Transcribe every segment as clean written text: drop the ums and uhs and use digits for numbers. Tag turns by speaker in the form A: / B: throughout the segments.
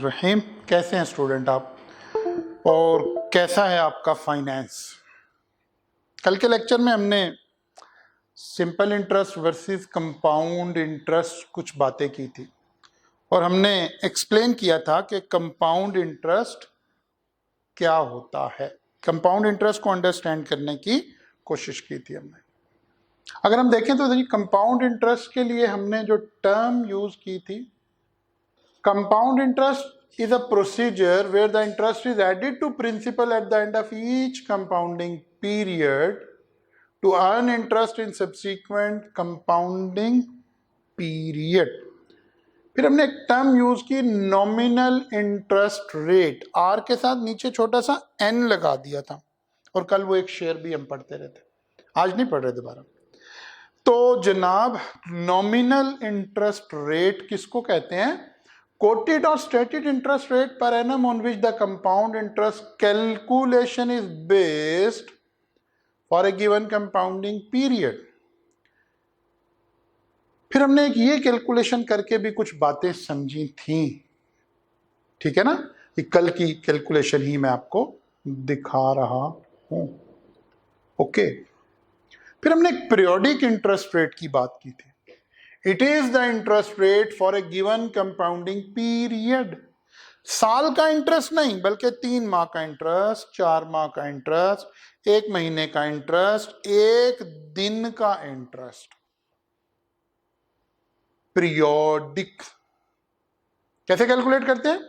A: रहीम, कैसे हैं स्टूडेंट आप और कैसा है आपका फाइनेंस। कल के लेक्चर में हमने simple interest versus compound interest कुछ बातें की थी और हमने एक्सप्लेन किया था कि कंपाउंड इंटरेस्ट क्या होता है। कंपाउंड इंटरेस्ट को अंडरस्टैंड करने की कोशिश की थी हमने। अगर हम देखें तो देखिए, कंपाउंड इंटरेस्ट के लिए हमने जो टर्म यूज की थी, compound interest is a procedure where the interest is added to principal at the end of each compounding period to earn interest in subsequent compounding period. फिर हमने एक टर्म यूज की, नॉमिनल इंटरेस्ट रेट। आर के साथ नीचे छोटा सा N लगा दिया था और कल वो एक शेयर भी हम पढ़ते रहते, आज नहीं पढ़ रहे दोबारा। तो जनाब, नॉमिनल इंटरेस्ट रेट किसको कहते हैं? Quoted or stated interest rate per annum on which the compound interest calculation is based for a given compounding period. फिर हमने एक ये कैलकुलेशन करके भी कुछ बातें समझी थी, ठीक है ना। ये कल की कैलकुलेशन ही मैं आपको दिखा रहा हूं, ओके। फिर हमने एक पीरियोडिक इंटरेस्ट रेट की बात की थी। It is the interest rate for a given compounding period. साल का इंटरेस्ट नहीं, बल्कि 3 माह का इंटरेस्ट, 4 माह का इंटरेस्ट, 1 महीने का इंटरेस्ट, 1 दिन का इंटरेस्ट। पीरियोडिक कैसे कैलकुलेट करते हैं?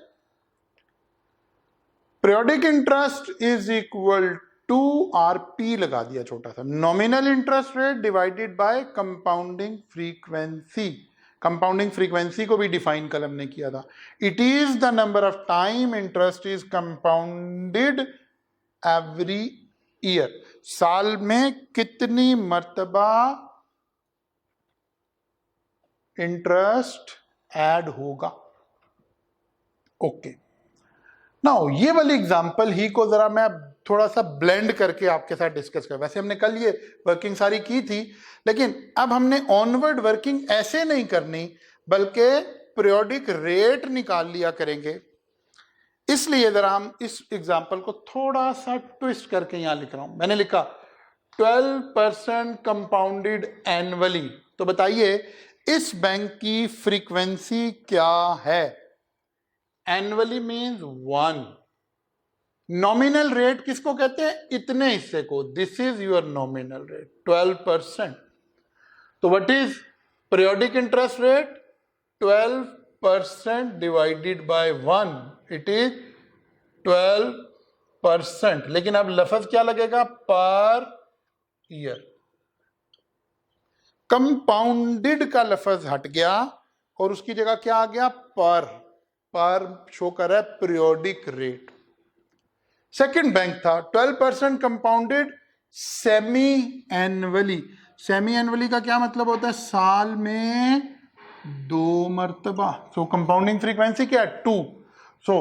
A: Periodic interest is equal to RP लगा दिया छोटा सा, nominal interest rate divided by compounding frequency. Compounding frequency को भी डिफाइन कल हमने किया था। It is the number of time interest is compounded every year. साल में कितनी मर्तबा इंटरेस्ट ऐड होगा, ओके। नाउ ये वाली एग्जांपल ही को जरा मैं थोड़ा सा ब्लेंड करके आपके साथ डिस्कस कर। वैसे हमने कल ये वर्किंग सारी की थी, लेकिन अब हमने ऑनवर्ड वर्किंग ऐसे नहीं करनी, बल्कि पीरियोडिक रेट निकाल लिया करेंगे। इसलिए जरा हम इस एग्जांपल को थोड़ा सा ट्विस्ट करके यहां लिख रहा हूं। मैंने लिखा 12% कंपाउंडेड एनुअली। तो बताइए इस बैंक की फ्रीक्वेंसी क्या है? Annually means 1। नॉमिनल रेट किसको कहते हैं? इतने हिस्से को। This is your nominal rate 12%। तो what is periodic interest rate? 12% divided by 1, it is 12%। लेकिन अब लफ्ज क्या लगेगा? Per year. कंपाउंडेड का लफ्ज हट गया और उसकी जगह क्या आ गया? पर शो कर रहा है पीरियोडिक रेट। सेकंड बैंक था 12% compounded semi annually. Semi annually का क्या मतलब होता है? साल में 2 मर्तबा। सो कंपाउंडिंग फ्रीक्वेंसी क्या है? 2। सो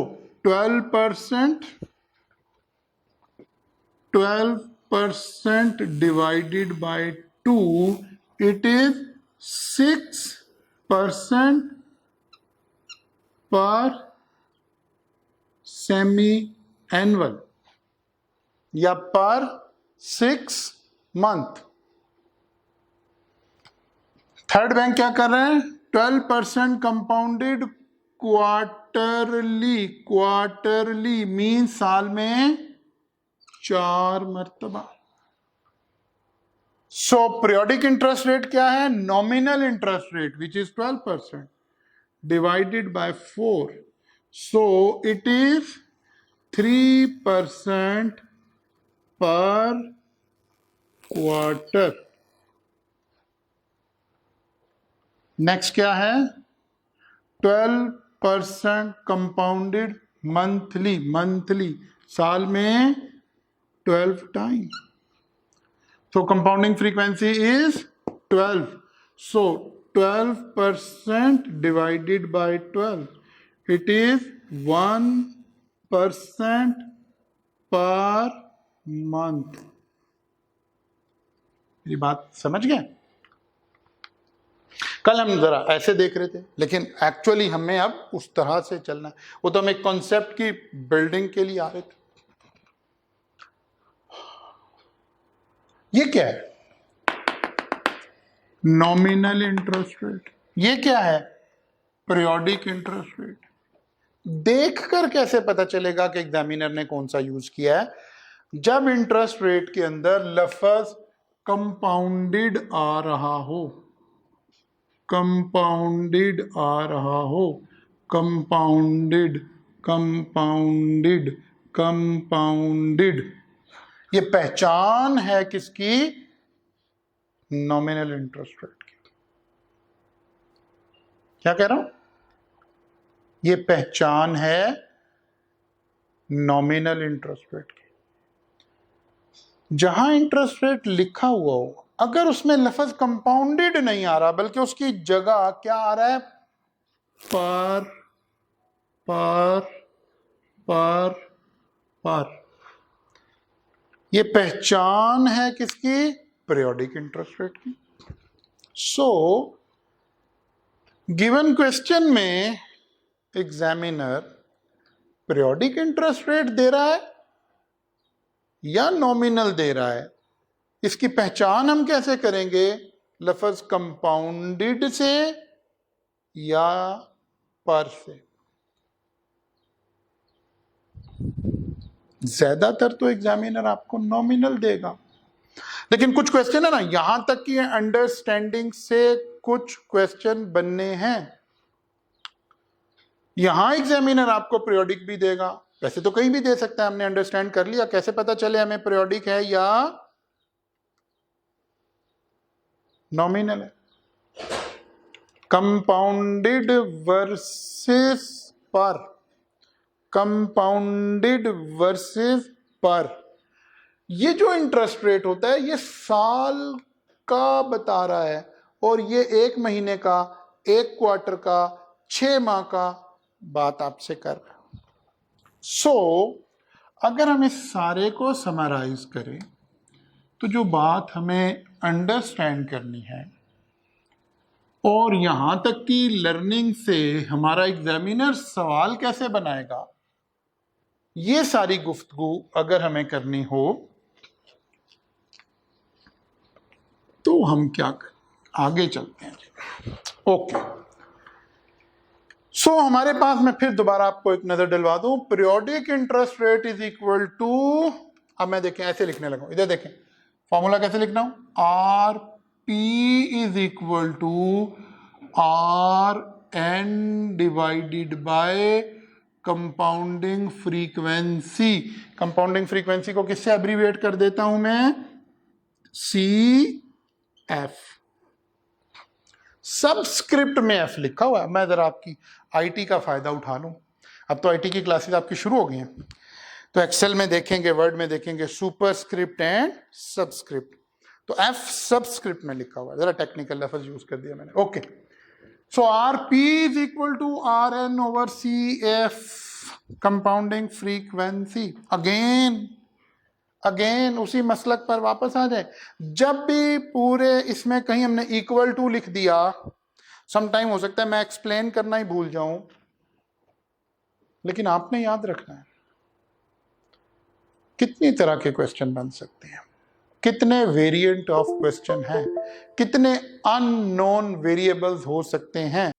A: 12% डिवाइडेड बाय 2, इट इज 6% पर सेमी एनुअल या पर 6 मंथ। थर्ड बैंक क्या कर रहे हैं? 12% कंपाउंडेड क्वार्टरली। क्वार्टरली मीन साल में 4 मर्तबा। सो पीरियोडिक इंटरेस्ट रेट क्या है? Nominal interest rate which is 12% divided by 4, so it is 3% पर क्वार्टर। नेक्स्ट क्या है? 12% कंपाउंडेड मंथली। मंथली साल में 12 time. So compounding frequency is 12. So 12% divided by 12, it is 1% per month. मेरी बात समझ गए? कल हम जरा ऐसे देख रहे थे, लेकिन एक्चुअली हमें अब उस तरह से चलना है। वो तो हम एक कॉन्सेप्ट की बिल्डिंग के लिए आ रहे थे। ये क्या है? Nominal interest rate. ये क्या है? Periodic interest rate. देखकर कैसे पता चलेगा कि एग्जामिनर ने कौन सा यूज किया है? जब इंटरेस्ट रेट के अंदर लफ्ज कंपाउंडेड आ रहा हो, कंपाउंडेड आ रहा हो, कंपाउंडेड, कंपाउंडेड, कंपाउंडेड, ये पहचान है किसकी? नॉमिनल इंटरेस्ट रेट की। क्या कह रहा हूं? ये पहचान है नॉमिनल इंटरेस्ट रेट की। जहां इंटरेस्ट रेट लिखा हुआ हो, अगर उसमें लफ्ज कंपाउंडेड नहीं आ रहा, बल्कि उसकी जगह क्या आ रहा है? पर पर पर पर, ये पहचान है किसकी? पीरियोडिक इंटरेस्ट रेट की। सो गिवन क्वेश्चन में एग्जामिनर पीरियोडिक इंटरेस्ट रेट दे रहा है या नॉमिनल दे रहा है, इसकी पहचान हम कैसे करेंगे? लफ्ज कंपाउंडेड से या पर से। ज्यादातर तो एग्जामिनर आपको नॉमिनल देगा, लेकिन कुछ क्वेश्चन है ना, यहां तक कि अंडरस्टैंडिंग से कुछ क्वेश्चन बनने हैं, यहां एग्जामिनर आपको पीरियोडिक भी देगा। वैसे तो कहीं भी दे सकता है, हमने अंडरस्टैंड कर लिया, कैसे पता चले हमें पीरियोडिक है या नॉमिनल है? कंपाउंडेड वर्सेस पर, कंपाउंडेड वर्सेस पर, ये जो इंटरेस्ट रेट होता है ये साल का बता रहा है, और ये 1 महीने का, 1 क्वार्टर का, 6 माह का बात आपसे कर रहा है। सो अगर हम इस सारे को समराइज करें, तो जो बात हमें अंडरस्टैंड करनी है, और यहां तक कि लर्निंग से हमारा एग्जामिनर सवाल कैसे बनाएगा, ये सारी गुफ्तगू अगर हमें करनी हो, तो हम क्या करें? आगे चलते हैं। ओके, सो हमारे पास, मैं फिर दोबारा आपको एक नजर डलवा दूं, periodic interest rate is equal to, अब मैं देखें ऐसे लिखने लगा, इधर देखें फॉर्मूला कैसे लिखना हूं, R P is equal to R N divided by compounding frequency. Compounding frequency को किससे एब्रीविएट कर देता हूं मैं? C F. सबस्क्रिप्ट में एफ लिखा हुआ है। मैं जरा आपकी आईटी का फायदा उठा लूं, अब तो आईटी की क्लासेस आपकी शुरू हो गई हैं, तो एक्सेल में देखेंगे, वर्ड में देखेंगे सुपरस्क्रिप्ट एंड सबस्क्रिप्ट, तो एफ सबस्क्रिप्ट में लिखा हुआ है, जरा टेक्निकल लफ्ज यूज कर दिया मैंने। Okay, so R P is equal to R N over C F, compounding frequency. Again उसी मसलक पर वापस आ जाए, जब भी पूरे इसमें कहीं हमने इक्वल टू लिख दिया, सम टाइम हो सकता है मैं एक्सप्लेन करना ही भूल जाऊं, लेकिन आपने याद रखना है कितनी तरह के क्वेश्चन बन सकते हैं, कितने वेरिएंट ऑफ क्वेश्चन हैं, कितने अननोन वेरिएबल्स हो सकते हैं।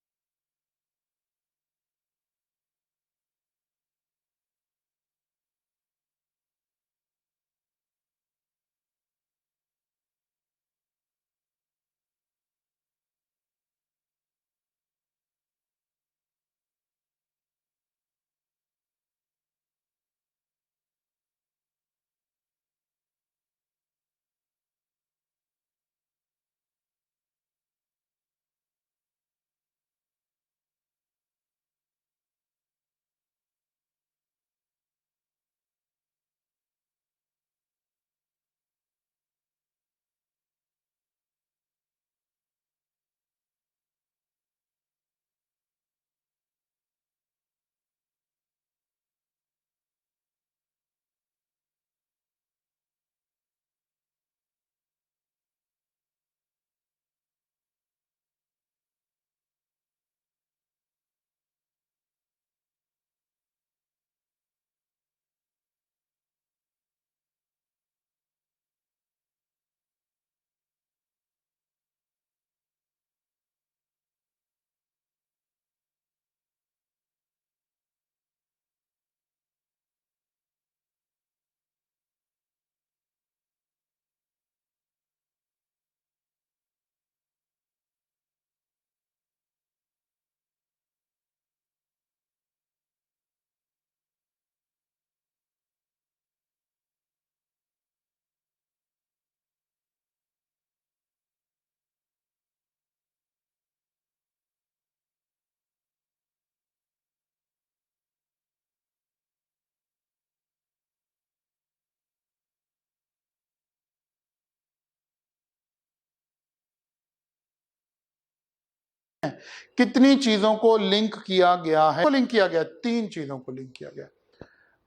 A: कितनी चीजों को लिंक किया गया है? लिंक किया गया, 3 चीजों को लिंक किया गया,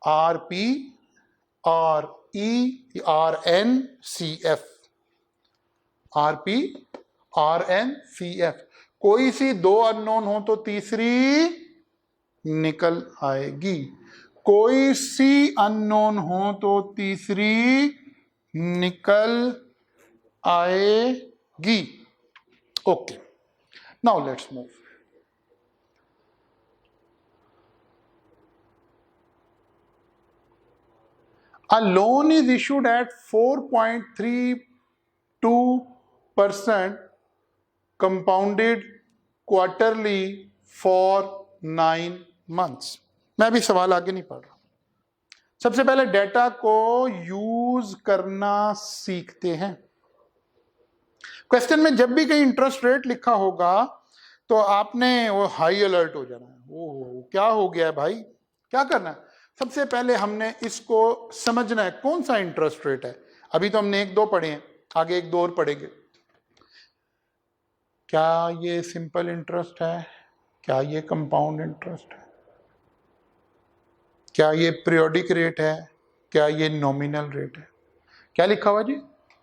A: RP, RE, RNCF, RP, RNCF। कोई सी 2 अननोन हो तो तीसरी निकल आएगी, कोई सी अननोन हो तो तीसरी निकल आएगी। Okay, now let's move. A loan is issued at 4.32% compounded quarterly for 9 months। मैं अभी सवाल आगे नहीं पढ़ रहा। सबसे पहले डेटा को यूज करना सीखते हैं। क्वेश्चन में जब भी कहीं इंटरेस्ट रेट लिखा होगा तो आपने वो हाई अलर्ट हो जाना है, ओह क्या हो गया है भाई, क्या करना है? सबसे पहले हमने इसको समझना है कौन सा इंटरेस्ट रेट है। अभी तो हमने 1-2 पढ़े हैं, आगे 1-2 और पढ़ेंगे। क्या ये सिंपल इंटरेस्ट है, क्या ये कंपाउंड इंटरेस्ट है, क्या ये पीरियोडिक रेट है, क्या ये नॉमिनल रेट है? क्या लिखा हुआ जी?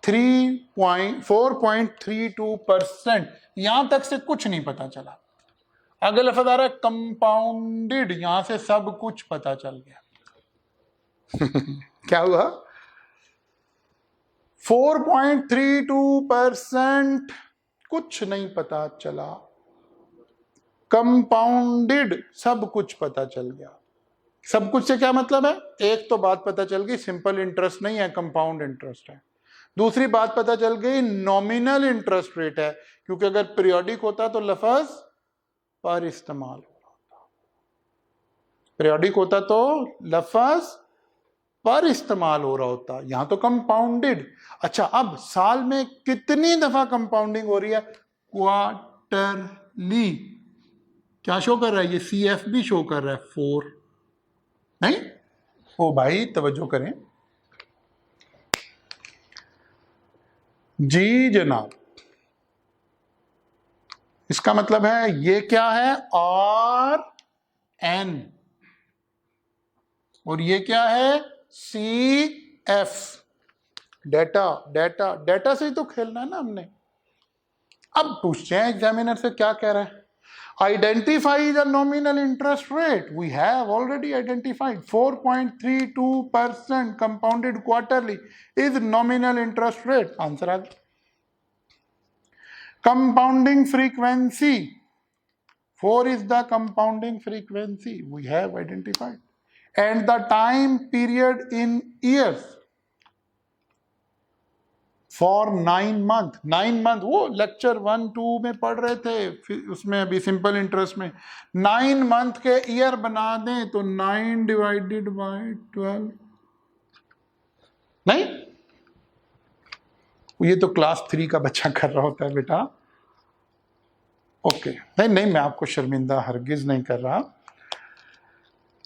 A: 4.32%। यहां तक से कुछ नहीं पता चला। अगला लफ्ज आ रहा है कंपाउंडेड, यहां से सब कुछ पता चल गया। क्या हुआ? 4.32% कुछ नहीं पता चला, कंपाउंडेड सब कुछ पता चल गया। सब कुछ से क्या मतलब है? एक तो बात पता चल गई सिंपल इंटरेस्ट नहीं है, कंपाउंड इंटरेस्ट है। दूसरी बात पता चल गई नॉमिनल इंटरेस्ट रेट है, क्योंकि अगर पीरियोडिक होता तो लफ्ज पर इस्तेमाल हो रहा होता, पीरियोडिक होता तो लफ्ज पर इस्तेमाल हो रहा होता, यहां तो कंपाउंडेड। अच्छा, अब साल में कितनी दफा कंपाउंडिंग हो रही है? क्वार्टरली। क्या शो कर रहा है? ये CF भी शो कर रहा है 4, नहीं? ओ भाई तवज्जो करें जी जनाब। इसका मतलब है ये क्या है? RN, और ये क्या है? CF। डेटा डेटा डेटा से ही तो खेलना है ना हमने। अब पूछते हैं एग्जामिनर से क्या कह रहा है। Identify the nominal interest rate. We have already identified 4.32% compounded quarterly is nominal interest rate. Answer आ गया। Compounding frequency, 4 is the compounding frequency, we have identified. And the time period in years for 9 month। 9 month वो lecture 1-2 में पढ़ रहे थे, फिर उसमें अभी सिंपल इंटरेस्ट में 9 मंथ के ईयर बना दें तो 9 डिवाइडेड बाय 12, नहीं? ये तो क्लास 3 का बच्चा कर रहा होता है बेटा। ओके, नहीं नहीं, मैं आपको शर्मिंदा हरगिज नहीं कर रहा।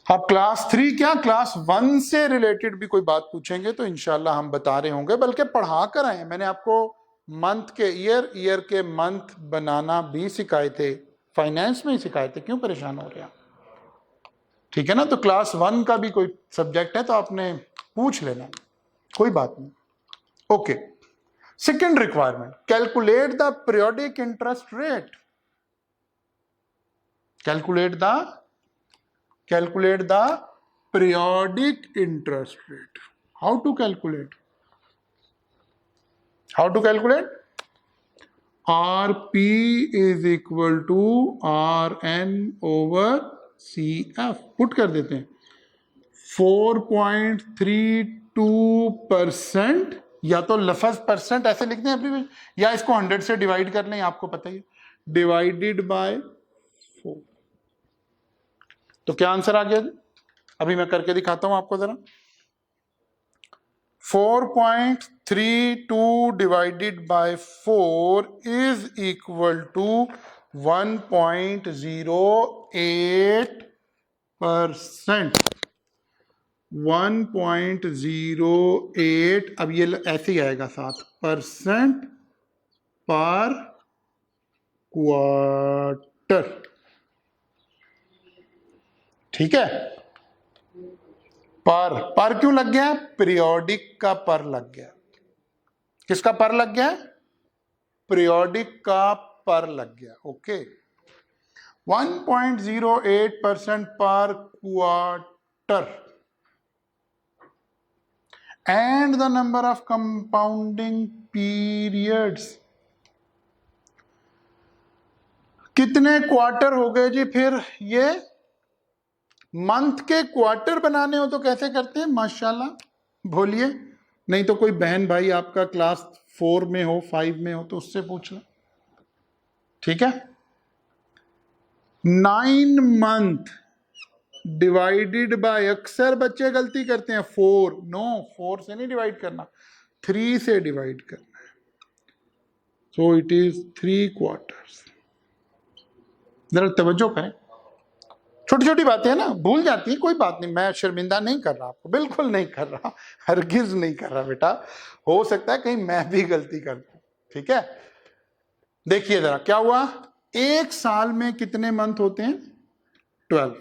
A: आप क्लास 3 क्या क्लास 1 से रिलेटेड भी कोई बात पूछेंगे तो इंशाल्लाह हम बता रहे होंगे, बल्कि पढ़ा कर आए। मैंने आपको मंथ के ईयर, ईयर के मंथ बनाना भी सिखाए थे, फाइनेंस में ही सिखाए थे। क्यों परेशान हो रहे हैं? ठीक है ना? तो क्लास 1 का भी कोई सब्जेक्ट है तो आपने पूछ लेना, कोई बात नहीं। Okay, second requirement, calculate the periodic interest rate. Calculate the periodic interest rate. How to calculate? RP is equal to RN over CF। Put कर देते हैं 4.32%, या तो लफ्ज परसेंट ऐसे लिखते हैं अभी, या इसको 100 से डिवाइड कर लें, आपको पता ही, डिवाइडेड बाय 4। तो क्या आंसर आ गया? अभी मैं करके दिखाता हूं आपको जरा। 4.32 divided by 4 is equal to 1.08%। 1.08, अब ये ऐसे ही आएगा 7% पर क्वार्टर। ठीक है, पर क्यों लग गया? पीरियोडिक का पर लग गया। किसका पर लग गया? पीरियोडिक का पर लग गया। ओके, 1.08% पर quarter and the number of compounding periods। कितने क्वार्टर हो गए जी? फिर ये मंथ के क्वार्टर बनाने हो तो कैसे करते हैं? माशाल्लाह, बोलिए, नहीं तो कोई बहन भाई आपका क्लास 4 में हो, 5 में हो तो उससे पूछ लो। ठीक है, 9 मंथ डिवाइडेड बाय, अक्सर बच्चे गलती करते हैं 4। नो, 4 से नहीं डिवाइड करना, 3 से डिवाइड करना है। So it is 3 quarters. जरा तवज्जो करें, छोटी छोटी बातें हैं ना, भूल जाती है, कोई बात नहीं, मैं शर्मिंदा नहीं कर रहा आपको, बिल्कुल नहीं कर रहा, हरगिज नहीं कर रहा बेटा। हो सकता है कहीं मैं भी गलती कर दूं। ठीक है, देखिए जरा क्या हुआ। एक साल में कितने मंथ होते हैं? 12।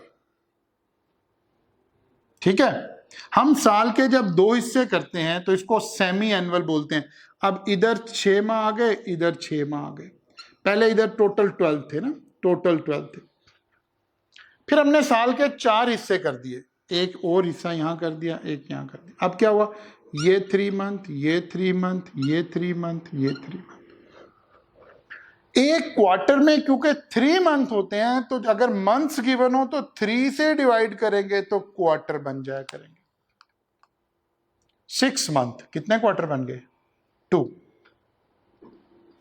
A: ठीक है, हम साल के जब 2 हिस्से करते हैं तो इसको सेमी एनुअल बोलते हैं। अब इधर 6 माह आ गए, इधर 6 माह आ गए। पहले इधर टोटल 12 थे ना, टोटल 12 थे। फिर हमने साल के 4 हिस्से कर दिए, एक और हिस्सा यहां कर दिया, एक यहां कर दिया। अब क्या हुआ? ये 3 मंथ, ये 3 मंथ, ये 3 मंथ, ये 3 मंथ। एक क्वार्टर में क्योंकि 3 मंथ होते हैं तो अगर मंथ्स गिवन हो तो 3 से डिवाइड करेंगे तो क्वार्टर बन जाया करेंगे। 6 मंथ, कितने क्वार्टर बन गए? 2।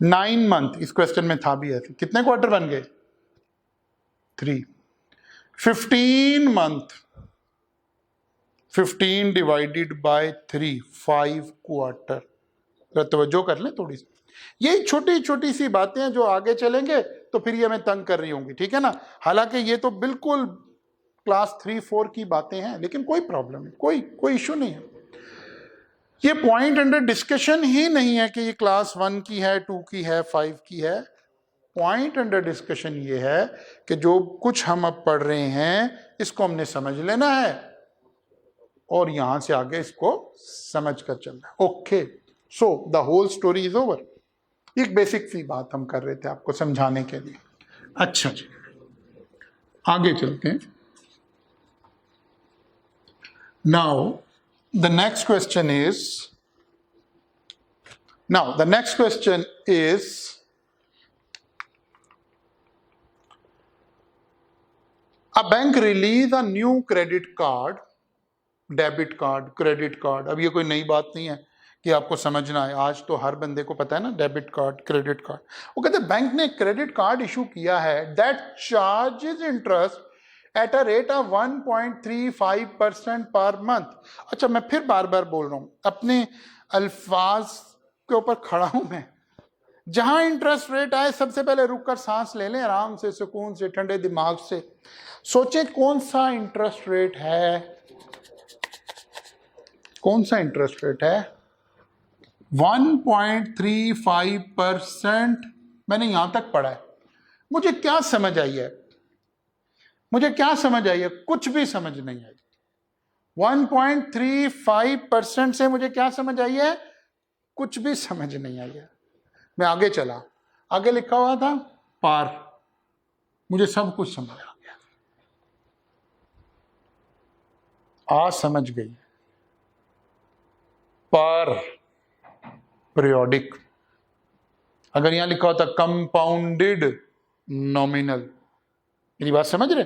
A: 9 मंथ, इस क्वेश्चन में था भी ऐसे, कितने क्वार्टर बन गए? 3। 15 मंथ, 15 डिवाइडेड बाय 3, 5 क्वार्टर। तवज्जो कर ले थोड़ी सी, ये छोटी छोटी सी बातें हैं जो आगे चलेंगे तो फिर ये हमें तंग कर रही होंगी। ठीक है ना, हालांकि ये तो बिल्कुल क्लास 3-4 की बातें हैं, लेकिन कोई प्रॉब्लम नहीं, कोई इशू नहीं है। ये पॉइंट अंडर डिस्कशन ही नहीं है कि ये क्लास 1 की है, 2 की है, 5 की है। पॉइंट अंडर डिस्कशन ये है कि जो कुछ हम अब पढ़ रहे हैं इसको हमने समझ लेना है और यहां से आगे इसको समझ कर चलना है। Okay, so the whole story is over. एक बेसिक सी बात हम कर रहे थे आपको समझाने के लिए। अच्छा जी, आगे चलते हैं। Now the next question is a bank release a new credit card, debit card, credit card. अब ये कोई नई बात नहीं है कि आपको समझना है, आज तो हर बंदे को पता है ना, डेबिट कार्ड, क्रेडिट कार्ड। वो कहते हैं बैंक ने क्रेडिट कार्ड इशू किया है that charges interest at a rate of 1.35% per month. अच्छा, मैं फिर बार बार बोल रहा हूं, अपने अल्फाज के ऊपर खड़ा हूं मैं। जहां इंटरेस्ट रेट आए सबसे पहले रुक कर सांस ले लें, आराम से, सुकून से, ठंडे दिमाग से सोचें कौन सा इंटरेस्ट रेट है, कौन सा इंटरेस्ट रेट है? 1.35%। मैंने यहां तक पढ़ा है, मुझे क्या समझ आई है? मुझे क्या समझ आई है? कुछ भी समझ नहीं आई। 1.35% से मुझे क्या समझ आई है? कुछ भी समझ नहीं आई है। मैं आगे चला, आगे लिखा हुआ था पार, मुझे सब कुछ समझ आ गया। आज समझ गई। पर पीरियोडिक, अगर यहां लिखा होता कंपाउंडेड नॉमिनल, मेरी बात समझ रहे?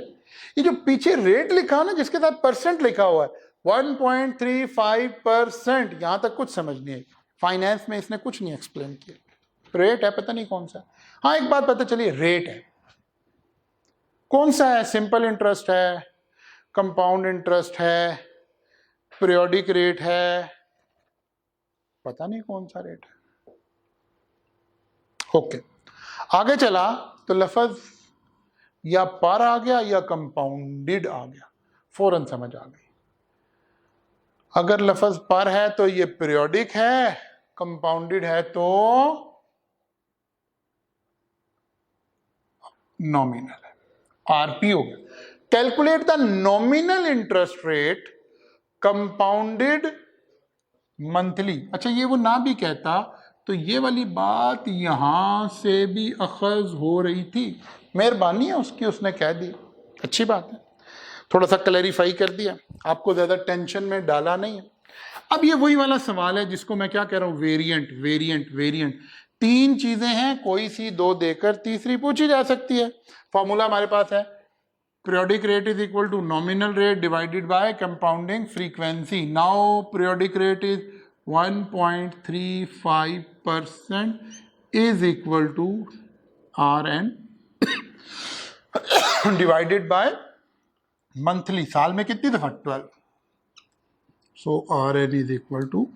A: ये जो पीछे रेट लिखा हो ना, जिसके साथ परसेंट लिखा हुआ है 1.35%, यहां तक कुछ समझ नहीं आई। फाइनेंस में इसने कुछ नहीं एक्सप्लेन किया। रेट है, पता नहीं कौन सा। हाँ, एक बात पता चली, रेट है। कौन सा है? सिंपल इंटरेस्ट है, कंपाउंड इंटरेस्ट है, पीरियोडिक रेट है, पता नहीं कौन सा रेट है। ओके, आगे चला तो लफज या पर आ गया या कंपाउंडेड आ गया, फौरन समझ आ गई। अगर लफज पर है तो ये पीरियोडिक है, कंपाउंडेड है तो नॉमिनल है, आरपी हो गया। Calculate the nominal interest rate compounded monthly. अच्छा, ये वो ना भी कहता तो ये वाली बात यहां से भी अखज हो रही थी। मेहरबानी है उसकी, उसने कह दी, अच्छी बात है, थोड़ा सा क्लैरिफाई कर दिया, आपको ज्यादा टेंशन में डाला नहीं है। अब ये वही वाला सवाल है जिसको मैं क्या कह रहा हूं, वेरिएंट वेरिएंट वेरिएंट। तीन चीजें हैं, कोई सी दो देकर तीसरी पूछी जा सकती है। फॉर्मूला हमारे पास है, periodic rate is equal to nominal rate divided by compounding frequency. Now periodic rate is 1.35% is equal to Rn divided by monthly. साल में कितनी दफा? 12. So Rn is equal to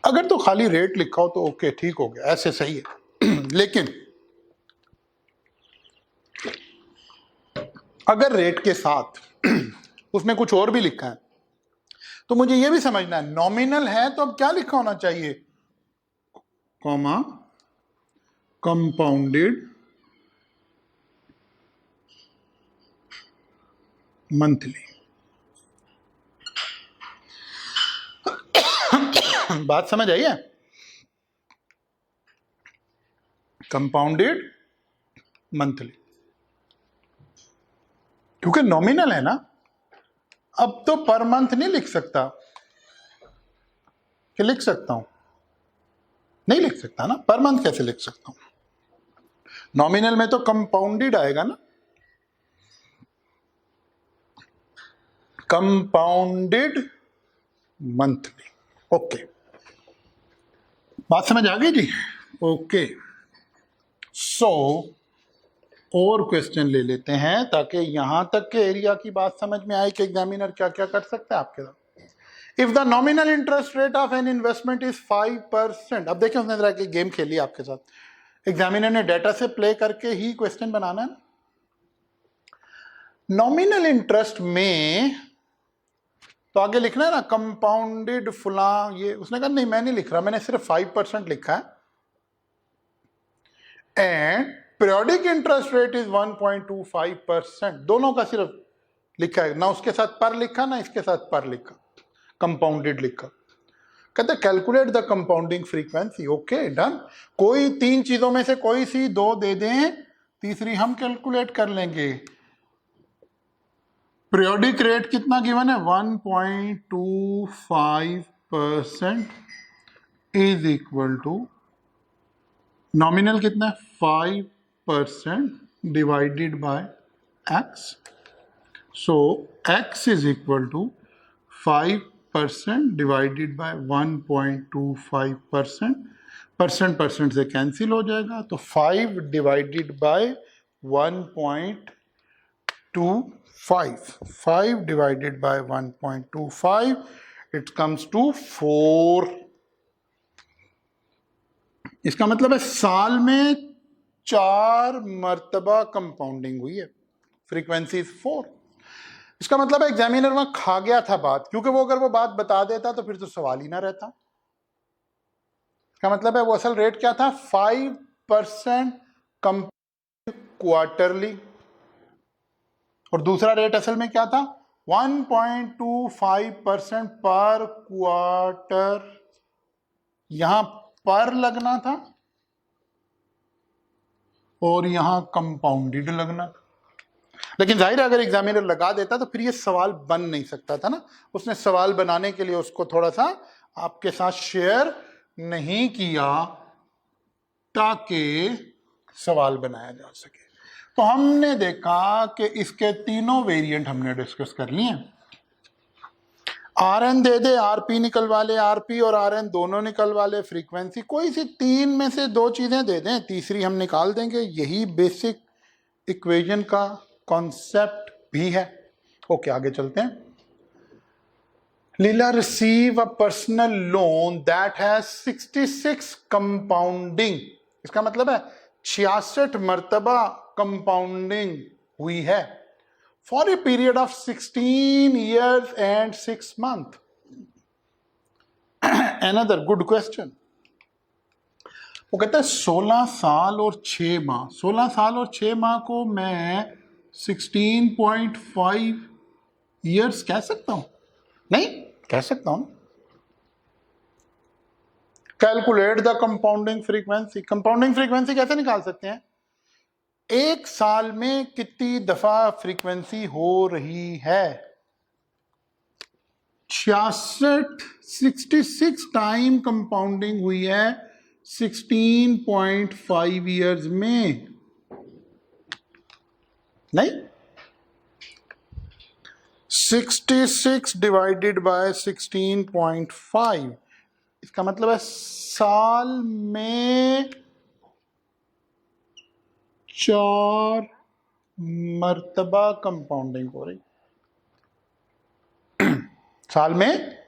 A: अगर तो खाली रेट लिखा हो तो ओके, ठीक हो गया, ऐसे सही है। लेकिन अगर रेट के साथ उसने कुछ और भी लिखा है तो मुझे यह भी समझना है, नॉमिनल है तो अब क्या लिखा होना चाहिए, कॉमा कंपाउंडेड मंथली। बात समझ आई है? कंपाउंडेड मंथली, क्योंकि नॉमिनल है ना, अब तो पर मंथ नहीं लिख सकता, कि लिख सकता हूं? नहीं लिख सकता ना, पर मंथ कैसे लिख सकता हूं? नॉमिनल में तो कंपाउंडेड आएगा ना, कंपाउंडेड मंथली। ओके, बात समझ आ गई जी? ओके, सो और क्वेश्चन ले लेते हैं ताकि यहां तक के एरिया की बात समझ में आए कि एग्जामिनर क्या क्या कर सकता है आपके साथ। If the nominal interest rate of an investment is 5%, अब देखिए उसने जरा की गेम खेली आपके साथ, एग्जामिनर ने डेटा से प्ले करके ही क्वेश्चन बनाना है। नॉमिनल इंटरेस्ट में तो आगे लिखना है ना कंपाउंडेड फुला, ये उसने कहा नहीं मैं नहीं लिख रहा, मैंने सिर्फ 5% लिखा है, and periodic interest rate is 1.25%, दोनों का सिर्फ लिखा है, ना उसके साथ पर लिखा ना इसके साथ पर लिखा, कंपाउंडेड लिखा। कहते calculate the compounding frequency. Okay done, कोई तीन चीजों में से कोई सी दो दे दें, तीसरी हम कैलकुलेट कर लेंगे। पीरियोडिक रेट कितना गिवन है, 1.25% इज इक्वल टू नॉमिनल कितना है 5% divided by x, so x is equal to 5% divided by 1.25%, percent से कैंसिल हो जाएगा, तो 5 divided by 1.25, 5 divided by 1.25, it comes to 4। इसका मतलब है साल में 4 मर्तबा कंपाउंडिंग हुई है, फ्रीक्वेंसी 4। इसका मतलब है एग्जामिनर वहां खा गया था बात, क्योंकि वो अगर वो बात बता देता तो फिर तो सवाल ही ना रहता। इसका मतलब है वो असल रेट क्या था, 5% क्वार्टरली, और दूसरा रेट असल में क्या था 1.25% पर क्वार्टर, यहां पर लगना था और यहां कंपाउंडेड लगना था। लेकिन जाहिर है अगर एग्जामिनर लगा देता तो फिर ये सवाल बन नहीं सकता था ना, उसने सवाल बनाने के लिए उसको थोड़ा सा आपके साथ शेयर नहीं किया ताकि सवाल बनाया जा सके। तो हमने देखा कि इसके तीनों वेरिएंट हमने डिस्कस कर लिए। आर एन दे दे, आरपी निकलवा ले, आरपी और आर एन दोनों निकलवा ले, फ्रीक्वेंसी कोई सी तीन में से दो चीजें दे दें, तीसरी हम निकाल देंगे। यही बेसिक इक्वेशन का कॉन्सेप्ट भी है। ओके आगे चलते हैं। Leela receive a personal loan that has 66 compounding, इसका मतलब है 66 मर्तबा कंपाउंडिंग हुई है for a period of 16 years and 6 months. Another good question. वो कहता है 16 साल और 6 माह, 16 साल और 6 माह को मैं 16.5 years कह सकता हूं? नहीं कह सकता हूं। Calculate the compounding frequency. Compounding frequency कैसे निकाल सकते हैं? एक साल में कितनी दफा फ्रीक्वेंसी हो रही है? 66 टाइम कंपाउंडिंग हुई है 16.5 years में। नहीं, 66 डिवाइडेड बाय 16.5, इसका मतलब है साल में 4 मर्तबा कंपाउंडिंग हो रही। साल में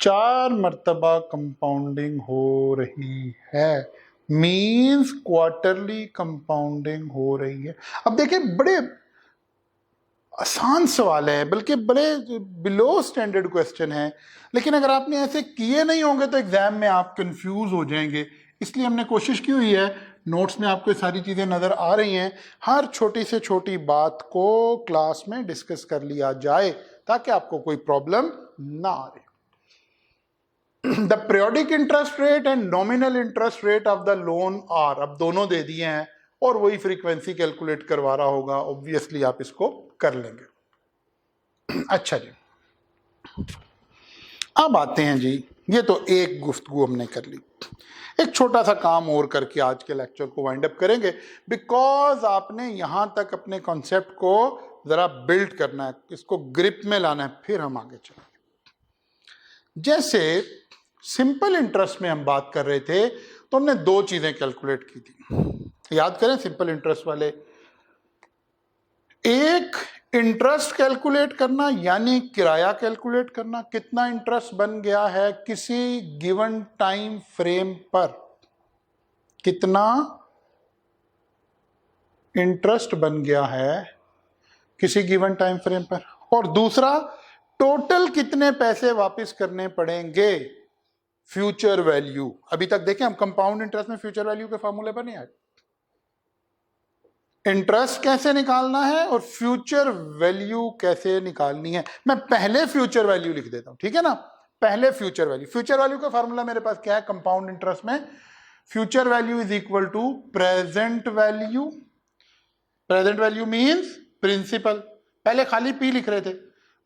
A: 4 मर्तबा कंपाउंडिंग हो रही है, मींस क्वार्टरली कंपाउंडिंग हो रही है। अब देखिए बड़े आसान सवाल है, बल्कि बड़े बिलो स्टैंडर्ड क्वेश्चन है, लेकिन अगर आपने ऐसे किए नहीं होंगे तो एग्जाम में आप कंफ्यूज हो जाएंगे। इसलिए हमने कोशिश की हुई है, नोट्स में आपको सारी चीजें नजर आ रही हैं, हर छोटी से छोटी बात को क्लास में डिस्कस कर लिया जाए ताकि आपको कोई प्रॉब्लम ना आए। The periodic interest rate and nominal interest rate of the loan are, अब दोनों दे दिए हैं और वही फ्रीक्वेंसी कैलकुलेट करवा रहा होगा, ऑब्वियसली आप इसको कर लेंगे। अच्छा जी, अब आते हैं जी, ये तो एक गुफ्तगू हमने कर ली, एक छोटा सा काम और करके आज के लेक्चर को वाइंड अप करेंगे, बिकॉज आपने यहां तक अपने कॉन्सेप्ट को जरा बिल्ड करना है, इसको ग्रिप में लाना है, फिर हम आगे चलेंगे। जैसे सिंपल इंटरेस्ट में हम बात कर रहे थे तो हमने 2 चीजें कैलकुलेट की थी, याद करें सिंपल इंटरेस्ट वाले। एक इंटरेस्ट कैलकुलेट करना यानी किराया कैलकुलेट करना, कितना इंटरेस्ट बन गया है किसी गिवन टाइम फ्रेम पर, कितना इंटरेस्ट बन गया है किसी गिवन टाइम फ्रेम पर, और दूसरा टोटल कितने पैसे वापस करने पड़ेंगे, फ्यूचर वैल्यू। अभी तक देखें हम कंपाउंड इंटरेस्ट में फ्यूचर वैल्यू के फॉर्मूले पर नहीं आए। इंटरेस्ट कैसे निकालना है और फ्यूचर वैल्यू कैसे निकालनी है। मैं पहले फ्यूचर वैल्यू लिख देता हूं, ठीक है ना, पहले फ्यूचर वैल्यू। फ्यूचर वैल्यू का फॉर्मूला मेरे पास क्या है कंपाउंड इंटरेस्ट में? Future value is equal to present value. Present value means principal. पहले खाली पी लिख रहे थे,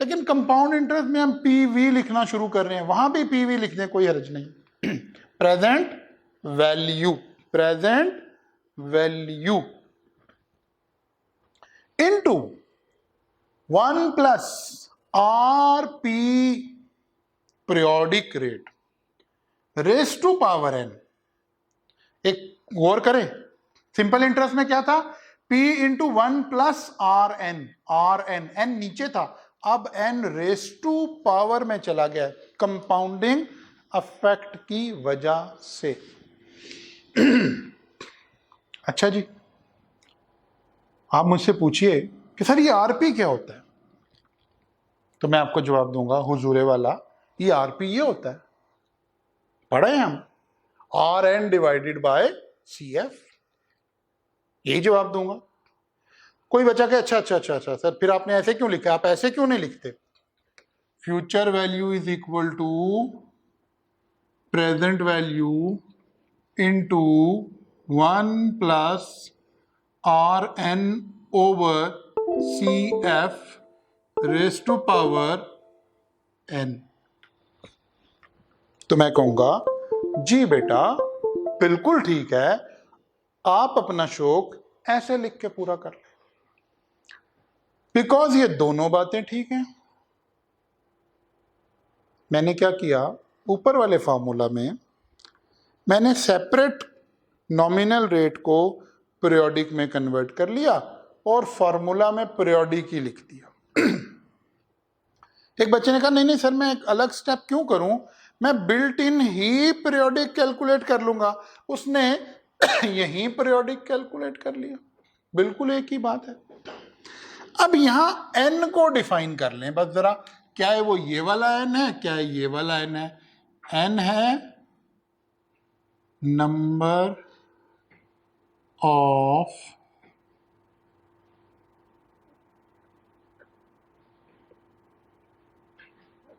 A: लेकिन कंपाउंड इंटरेस्ट में हम पीवी लिखना शुरू कर रहे हैं, वहां भी पीवी लिखने कोई हर्ज नहीं। Present value, present value into 1 plus RP periodic rate raised to power n। एक गौर करें, सिंपल इंटरेस्ट में क्या था? P into 1 plus RN, RN, N नीचे था, अब N raised to power में चला गया, कंपाउंडिंग अफेक्ट की वजह से। अच्छा जी, आप मुझसे पूछिए कि सर ये आरपी क्या होता है, तो मैं आपको जवाब दूंगा हुजूरे वाला, ये आरपी ये होता है, पढ़े हम, R N divided by C F, यही जवाब दूंगा। कोई बच्चा के अच्छा अच्छा अच्छा अच्छा सर फिर आपने ऐसे क्यों लिखा, आप ऐसे क्यों नहीं लिखते? Future value is equal to present value into 1 plus R N over C F raise to power N. तो मैं कहूंगा जी बेटा बिल्कुल ठीक है, आप अपना शौक ऐसे लिख के पूरा कर लें, बिकॉज ये दोनों बातें ठीक हैं। मैंने क्या किया, ऊपर वाले फॉर्मूला में मैंने सेपरेट नॉमिनल रेट को पीरियोडिक में कन्वर्ट कर लिया और फॉर्मूला में पीरियोडिक ही लिख दिया। एक बच्चे ने कहा नहीं नहीं सर मैं एक अलग स्टेप क्यों करूं, मैं built in he periodic calculate कर लूंगा। उसने यही पीरियोडिक कैलकुलेट कर लिया, बिल्कुल एक ही बात है। अब यहां n को डिफाइन कर लें बस जरा, क्या है वो ये वाला n है, क्या है ये वाला n है? n है नंबर ऑफ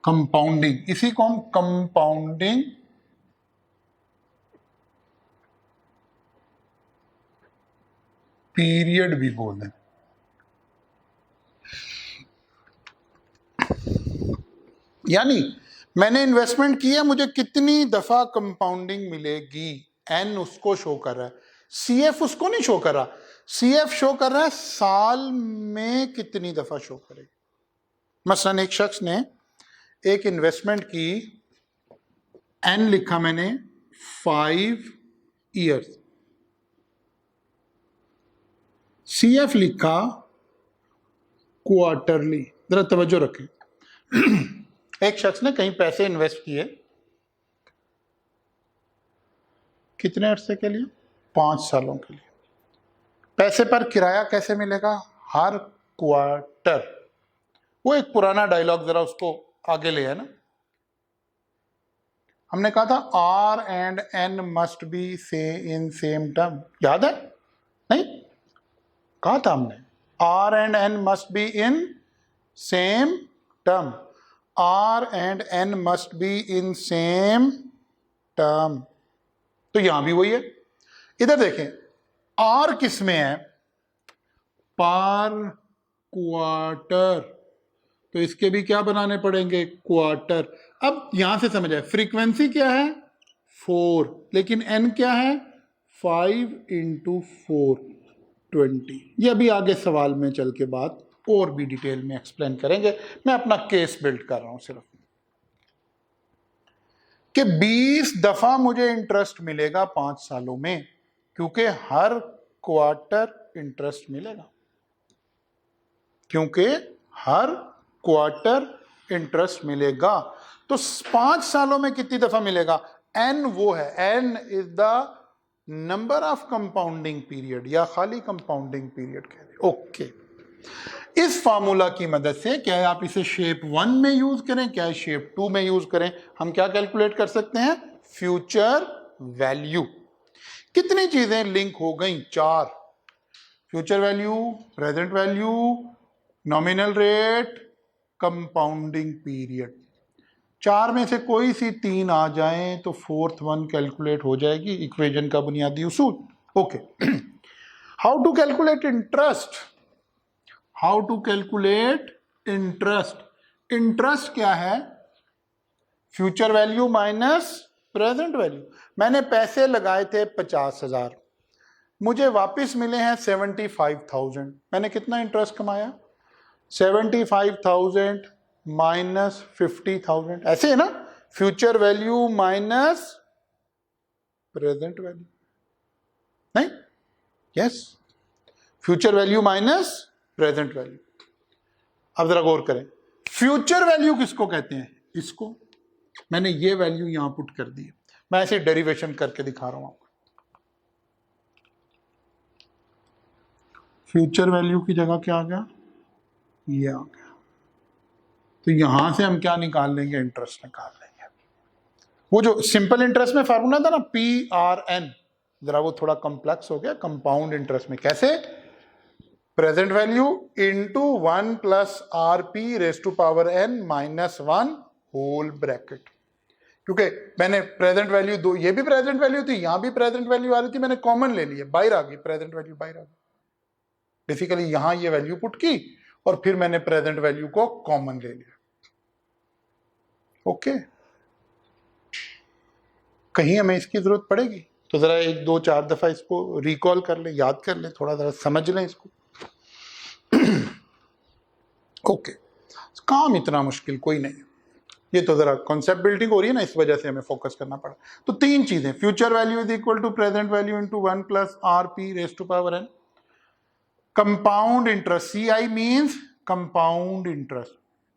A: कंपाउंडिंग, इसी को हम कंपाउंडिंग पीरियड भी बोल दें। यानी मैंने इन्वेस्टमेंट किया, मुझे कितनी दफा कंपाउंडिंग मिलेगी, एन उसको शो कर रहा है, सीएफ उसको नहीं शो कर रहा। सीएफ शो कर रहा है साल में कितनी दफा शो करेगी। मसलन एक शख्स ने एक इन्वेस्टमेंट की, एन लिखा मैंने 5 ईयर्स, सीएफ लिखा क्वार्टरली। जरा तवज्जो रखें, एक शख्स ने कहीं पैसे इन्वेस्ट किए, कितने अरसे के लिए? 5 सालों के लिए। पैसे पर किराया कैसे मिलेगा? हर क्वार्टर। वो एक पुराना डायलॉग, जरा उसको आगे ले है ना, हमने कहा था R and N must be से इन सेम टर्म, याद है? नहीं, कहा था हमने R and N must be in same term, R and N must be in same term. तो यहां भी वही है। इधर देखें, आर किस में है? पर क्वार्टर, तो इसके भी क्या बनाने पड़ेंगे? क्वार्टर। अब यहां से समझ आए, फ्रीक्वेंसी क्या है? 4, लेकिन एन क्या है? 5 × 4 20। ये अभी आगे सवाल में चल के बात और भी डिटेल में एक्सप्लेन करेंगे। मैं अपना केस बिल्ड कर रहा हूं सिर्फ कि 20 दफा मुझे इंटरेस्ट मिलेगा 5 सालों में, क्योंकि हर क्वार्टर इंटरेस्ट मिलेगा, क्योंकि हर क्वार्टर इंटरेस्ट मिलेगा। तो 5 सालों में कितनी दफा मिलेगा? एन वो है, N is the number of compounding period, या खाली कंपाउंडिंग पीरियड कह दें। ओके, इस फार्मूला की मदद से, क्या आप इसे शेप 1 में यूज करें, क्या शेप 2 में यूज करें, हम क्या कैलकुलेट कर सकते हैं? Future value. कितनी चीजें लिंक हो गई? 4। Future value, present value, nominal rate, compounding period. 4 में से कोई सी 3 आ जाए तो 4th वन कैलकुलेट हो जाएगी। इक्वेशन का बुनियादी उसूल। Okay, how to calculate interest? How to calculate interest? Interest क्या है? Future value minus present value. मैंने पैसे लगाए थे 50,000, मुझे वापस मिले हैं 75,000। मैंने कितना इंटरेस्ट कमाया? 75,000 माइनस 50,000, ऐसे है ना? Future value minus present value, नहीं? Yes, future value minus present value. अब जरा गौर करें, फ्यूचर वैल्यू किसको कहते हैं? इसको। मैंने ये वैल्यू यहां पुट कर दी है, मैं ऐसे डेरिवेशन करके दिखा रहा हूं आपको। फ्यूचर वैल्यू की जगह क्या आ गया? ये आ गया। तो यहां से हम क्या निकाल लेंगे? इंटरेस्ट निकाल लेंगे। वो जो सिंपल इंटरेस्ट में फार्मूला था ना, PRN, जरा वो थोड़ा कॉम्प्लेक्स हो गया कंपाउंड इंटरेस्ट में। कैसे? Present value into 1 + RP⁻n - 1 whole bracket. क्योंकि मैंने प्रेजेंट वैल्यू दो, ये भी प्रेजेंट वैल्यू थी, यहां भी प्रेजेंट वैल्यू आ रही थी, मैंने कॉमन ले लिया, बाहर आ गई प्रेजेंट वैल्यू, बाहर आ गई। बेसिकली यहां ये वैल्यू पुट की और फिर मैंने प्रेजेंट वैल्यू को कॉमन ले लिया। ओके, कहीं हमें इसकी जरूरत पड़ेगी तो जरा 1 2 4 दफा इसको रिकॉल कर ले, याद कर ले, थोड़ा जरा समझ लें इसको। ओके, काम इतना मुश्किल कोई नहीं, ये तो जरा कॉन्सेप्ट बिल्डिंग हो रही है ना, इस वजह से हमें फोकस करना पड़ा। तो 3 चीजें, future value is equal to present value into 1 + RP⁻n। Compound interest, CI means compound interest,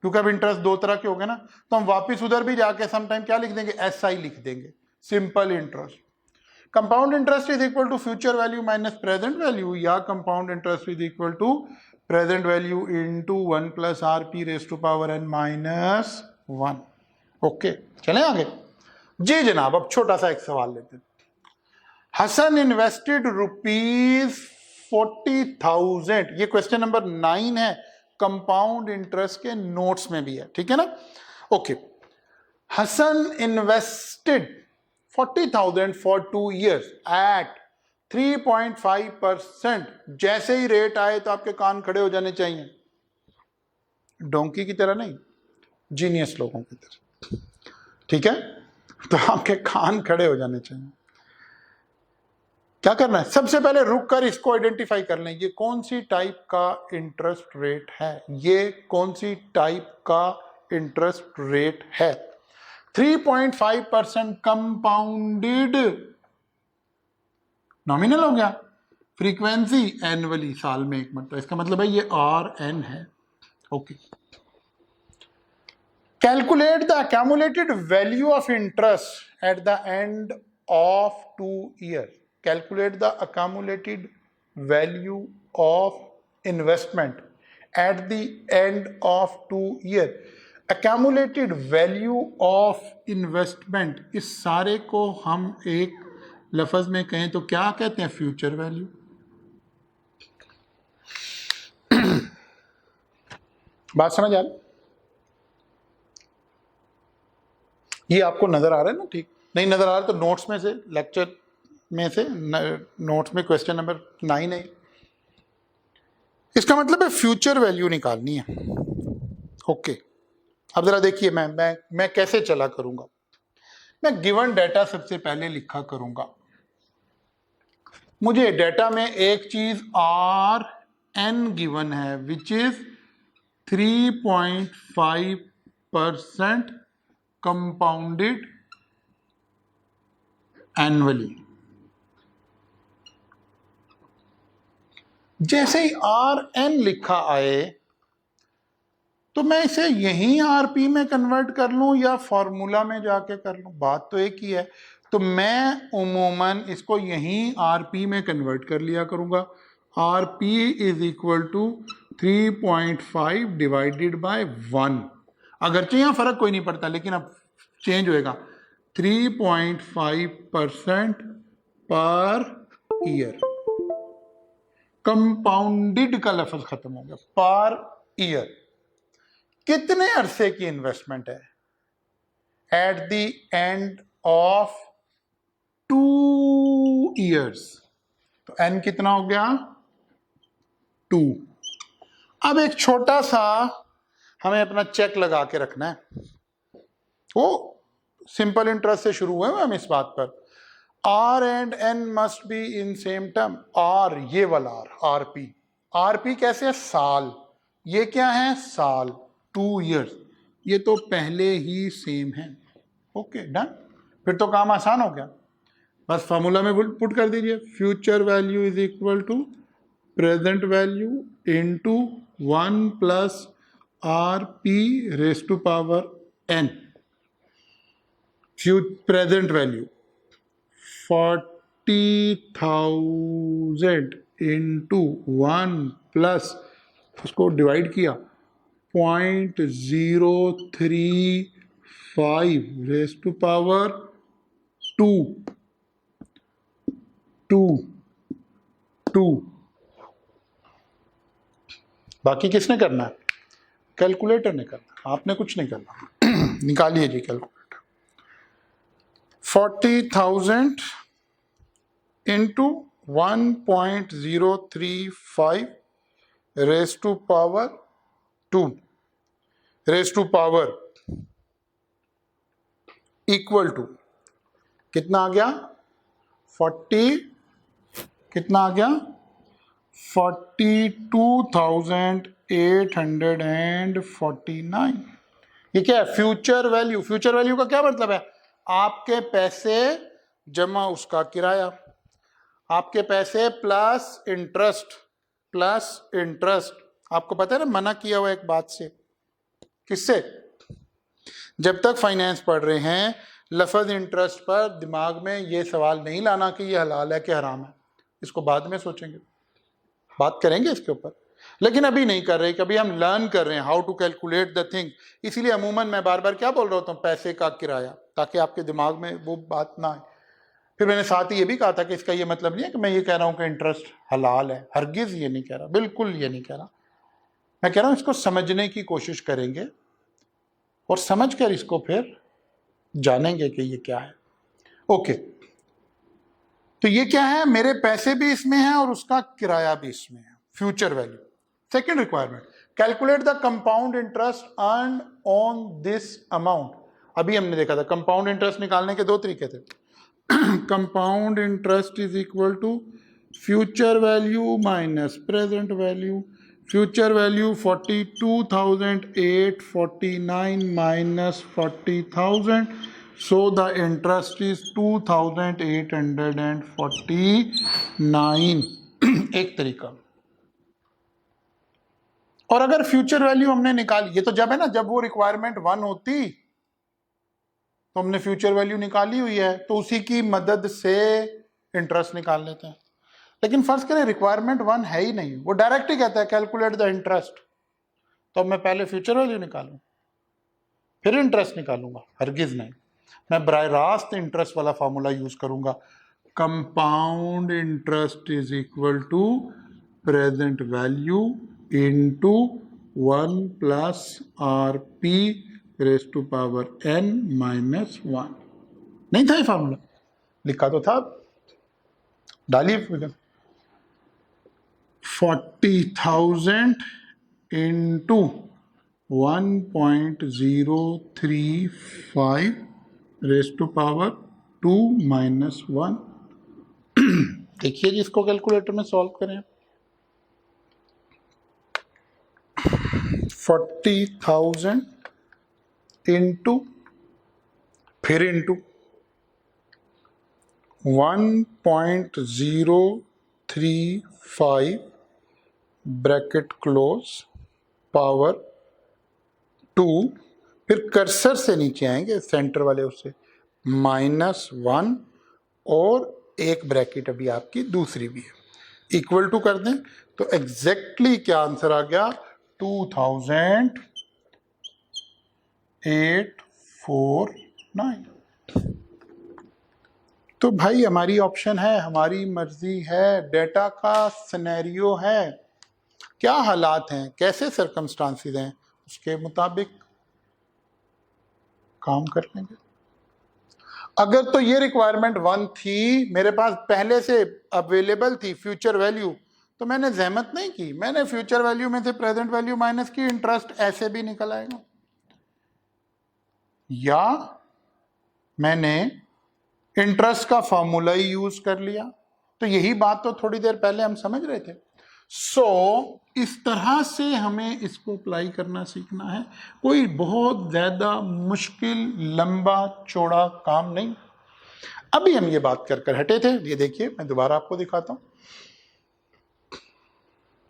A: क्योंकि अब इंटरेस्ट 2 तरह के हो गए ना, तो हम वापस उधर भी जाके समटाइम क्या लिख देंगे? SI लिख देंगे, simple interest. Compound interest is equal to future value minus present value, या compound interest is equal to present value into 1 plus R P raise to power n minus 1। Okay, चलें आगे। जी जनाब, अब छोटा सा एक सवाल लेते हैं। हसन इन्वेस्टेड ₹40,000, ये क्वेश्चन नंबर 9 है, कंपाउंड इंटरेस्ट के नोट्स में भी है, ठीक है ना। Okay, Hasan invested 40,000 for 2 years at 3.5%। जैसे ही रेट आए तो आपके कान खड़े हो जाने चाहिए, डोंकी की तरह नहीं, जीनियस लोगों की तरह, ठीक है। तो आपके कान खड़े हो जाने चाहिए। क्या करना है, सबसे पहले रुक कर इसको आइडेंटिफाई कर लें, ये कौन सी टाइप का इंटरेस्ट रेट है, ये कौन सी टाइप का इंटरेस्ट रेट है। 3.5% कंपाउंडेड नॉमिनल हो गया, फ्रीक्वेंसी एनुअली, साल में एक मरतबा, इसका मतलब है ये RN है। Okay, calculate the accumulated value of interest at the end of 2 years। Calculate the accumulated value of investment at the end of 2 years। Accumulated value of investment, इस सारे को हम एक लफ्ज में कहें तो क्या कहते हैं, फ्यूचर वैल्यू। बात समझ आ रही, ये आपको नजर आ रहा है ना, ठीक। नहीं नजर आ रहा तो नोट्स में से, लेक्चर में से नोट्स में क्वेश्चन नंबर 9 है। इसका मतलब है फ्यूचर वैल्यू निकालनी है। ओके, अब जरा देखिए मैं कैसे चला करूंगा। मैं गिवन डेटा सबसे पहले लिखा करूंगा। मुझे डेटा में एक चीज RN गिवन है विच इज 3.5% कंपाउंडेड एनुअली। जैसे ही RN लिखा आए तो मैं इसे यहीं RP में कन्वर्ट कर लूं या फॉर्मूला में जाके कर लूं, बात तो एक ही है। तो मैं उमूमन इसको यहीं RP में कन्वर्ट कर लिया करूंगा। RP is equal to 3.5 divided by 1। अगरचे यहां फर्क कोई नहीं पड़ता, लेकिन अब चेंज होएगा, 3.5% पर ईयर। कंपाउंडेड का लफ्ज खत्म हो गया, पर ईयर। कितने अरसे की इन्वेस्टमेंट है, at the end of 2 years। तो एन कितना हो गया, 2। अब एक छोटा सा हमें अपना चेक लगा के रखना है। वो सिंपल इंटरेस्ट से शुरू हुए हम इस बात पर, R and N must be in same term. R ये वाला RP, RP कैसे है, साल, ये क्या है, साल, 2 years, ये तो पहले ही सेम है। ओके डन, फिर तो काम आसान हो गया, बस फॉर्मूला में पुट कर दीजिए, future value is equal to present value into 1 plus RP raise to power N। Present value 40,000 into 1 plus, उसको डिवाइड किया 0.035 रेज टू पावर 2। बाकी किसने करना है, कैलकुलेटर ने करना, आपने कुछ नहीं करना। निकालिए जी calculator. 40,000 into 1.035 raise to power 2 raise to power equal to कितना आ गया, 40, कितना आ गया, 42,849। ये क्या है, फ्यूचर वैल्यू। फ्यूचर वैल्यू का क्या मतलब है, आपके पैसे जमा उसका किराया, आपके पैसे प्लस इंटरेस्ट, प्लस इंटरेस्ट। आपको पता है ना, मना किया हुआ एक बात से, किससे, जब तक फाइनेंस पढ़ रहे हैं लफ्ज इंटरेस्ट पर दिमाग में ये सवाल नहीं लाना कि ये हलाल है कि हराम है, इसको बाद में सोचेंगे, बात करेंगे इसके ऊपर, लेकिन अभी नहीं कर रहे, कभी हम लर्न कर रहे हैं how to calculate the thing. इसीलिए अमूमन मैं बार बार क्या बोल रहा होता हूँ, पैसे का किराया, ताकि आपके दिमाग में वो बात ना आए। फिर मैंने साथ ही ये भी कहा था कि इसका ये मतलब नहीं है कि मैं ये कह रहा हूँ कि इंटरेस्ट हलाल है, हरगिज ये नहीं कह रहा, बिल्कुल ये नहीं कह रहा। मैं कह रहा हूँ इसको समझने की कोशिश करेंगे और समझ कर इसको फिर जानेंगे कि ये क्या है। ओके, तो ये क्या है, मेरे पैसे भी इसमें हैं और उसका किराया भी इसमें है, future value. Second requirement, calculate the compound interest earn on this amount. अभी हमने देखा था कंपाउंड इंटरेस्ट निकालने के दो तरीके थे। Compound interest is equal to future value minus present value. Future value 42,849 minus 40,000, so the interest is 2,849 एक तरीका। और अगर फ्यूचर वैल्यू हमने निकाली, ये तो जब है ना, जब वो रिक्वायरमेंट 1 होती तो हमने फ्यूचर वैल्यू निकाली हुई है, तो उसी की मदद से इंटरेस्ट निकाल लेते हैं। लेकिन फर्ज करें रिक्वायरमेंट 1 है ही नहीं, वो डायरेक्ट ही कहता है कैलकुलेट द इंटरेस्ट, तो अब मैं पहले फ्यूचर वैल्यू निकालूं फिर इंटरेस्ट निकालूंगा? हरगिज नहीं, मैं बराह रास्त इंटरेस्ट वाला फॉर्मूला यूज करूंगा। Compound interest is equal to present value into 1 plus R P raise to power n minus 1। नहीं था ये फॉर्मूला, लिखा तो था, डालिए figure. 40,000 into 1.035 raise to power 2 minus 1। देखिए जी, इसको कैलकुलेटर में सॉल्व करें। 40,000 इंटू फिर इंटू 1.035 ब्रैकेट क्लोज पावर 2, फिर कर्सर से नीचे आएंगे सेंटर वाले उससे माइनस 1 और एक ब्रैकेट अभी आपकी दूसरी भी है, इक्वल टू कर दें तो एग्जैक्टली क्या आंसर आ गया, 2,849। तो भाई हमारी ऑप्शन है, हमारी मर्जी है, डेटा का सिनेरियो है, क्या हालात हैं, कैसे सर्कमस्टांसेस हैं, उसके मुताबिक काम कर लेंगे। अगर तो ये रिक्वायरमेंट 1 थी, मेरे पास पहले से अवेलेबल थी फ्यूचर वैल्यू, तो मैंने जहमत नहीं की, मैंने फ्यूचर वैल्यू में से प्रेजेंट वैल्यू माइनस की, इंटरेस्ट ऐसे भी निकल आएगा। या मैंने इंटरेस्ट का फॉर्मूला ही यूज कर लिया, तो यही बात तो थोड़ी देर पहले हम समझ रहे थे। इस तरह से हमें इसको अप्लाई करना सीखना है, कोई बहुत ज्यादा मुश्किल लंबा चौड़ा काम नहीं। अभी हम ये बात कर हटे थे, ये देखिए मैं दोबारा आपको दिखाता हूं।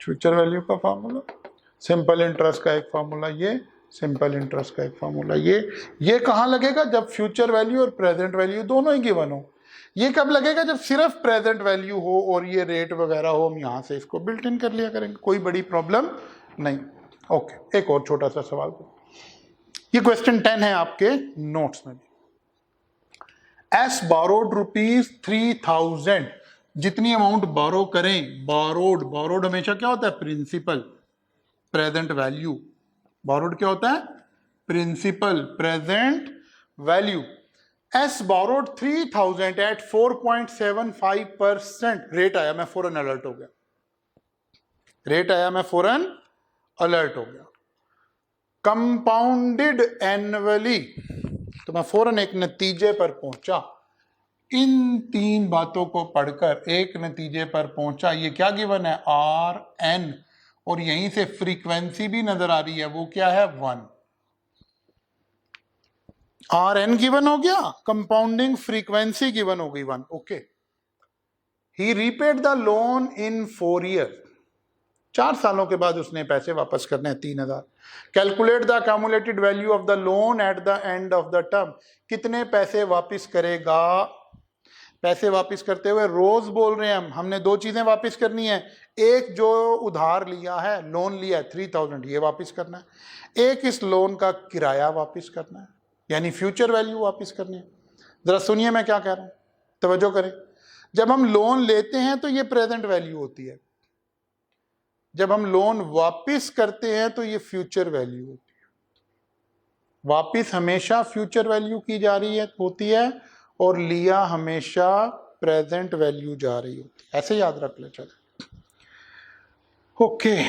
A: फ्यूचर वैल्यू का फार्मूला, सिंपल इंटरेस्ट का एक फार्मूला, ये सिंपल इंटरेस्ट का एक फार्मूला, ये कहां लगेगा, जब फ्यूचर वैल्यू और प्रेजेंट वैल्यू दोनों ही गिवन हो। ये कब लगेगा, जब सिर्फ प्रेजेंट वैल्यू हो और ये रेट वगैरह हो, हम यहां से इसको बिल्ट इन कर लिया करेंगे, कोई बड़ी प्रॉब्लम नहीं। ओके, एक और छोटा सा सवाल, ये क्वेश्चन 10 है आपके नोट्स में भी। एस बोरोड ₹3,000, जितनी अमाउंट बोरो करें, बोरोड हमेशा क्या होता है, प्रिंसिपल, प्रेजेंट वैल्यू। बोरोड क्या होता है, principal, present value. S borrowed 3,000 at 4.75%। Rate आया, मैं फौरन अलर्ट हो गया, रेट आया, मैं फौरन अलर्ट हो गया। कंपाउंडेड एनुअली, तो मैं फौरन एक नतीजे पर पहुंचा। इन 3 बातों को पढ़कर एक नतीजे पर पहुंचा। ये क्या गिवन है, RN, और यहीं से फ्रीक्वेंसी भी नजर आ रही है, वो क्या है, 1। RN गिवन हो गया, कंपाउंडिंग फ्रीक्वेंसी गिवन हो गई 1। Okay, he repaid the loan in 4 years। 4 सालों के बाद उसने पैसे वापस करने हैं 3000। Calculate the accumulated value of the loan at the end of the term. कितने पैसे वापस करेगा? पैसे वापस करते हुए रोज बोल रहे हैं हमने 2 चीजें वापस करनी है। एक जो उधार लिया है, लोन लिया है 3000, ये वापस करना है। एक इस लोन का किराया वापस करना है, यानी फ्यूचर वैल्यू वापस करनी है। जरा सुनिए मैं क्या कह रहा हूं, तवज्जो करें। जब हम लोन लेते हैं तो ये प्रेजेंट वैल्यू होती है, जब हम लोन वापस करते हैं तो ये फ्यूचर वैल्यू होती है। वापस हमेशा फ्यूचर वैल्यू की जा रही है होती है और लिया हमेशा प्रेजेंट वैल्यू जा रही होती है। ऐसे याद रख ले चले। ओके,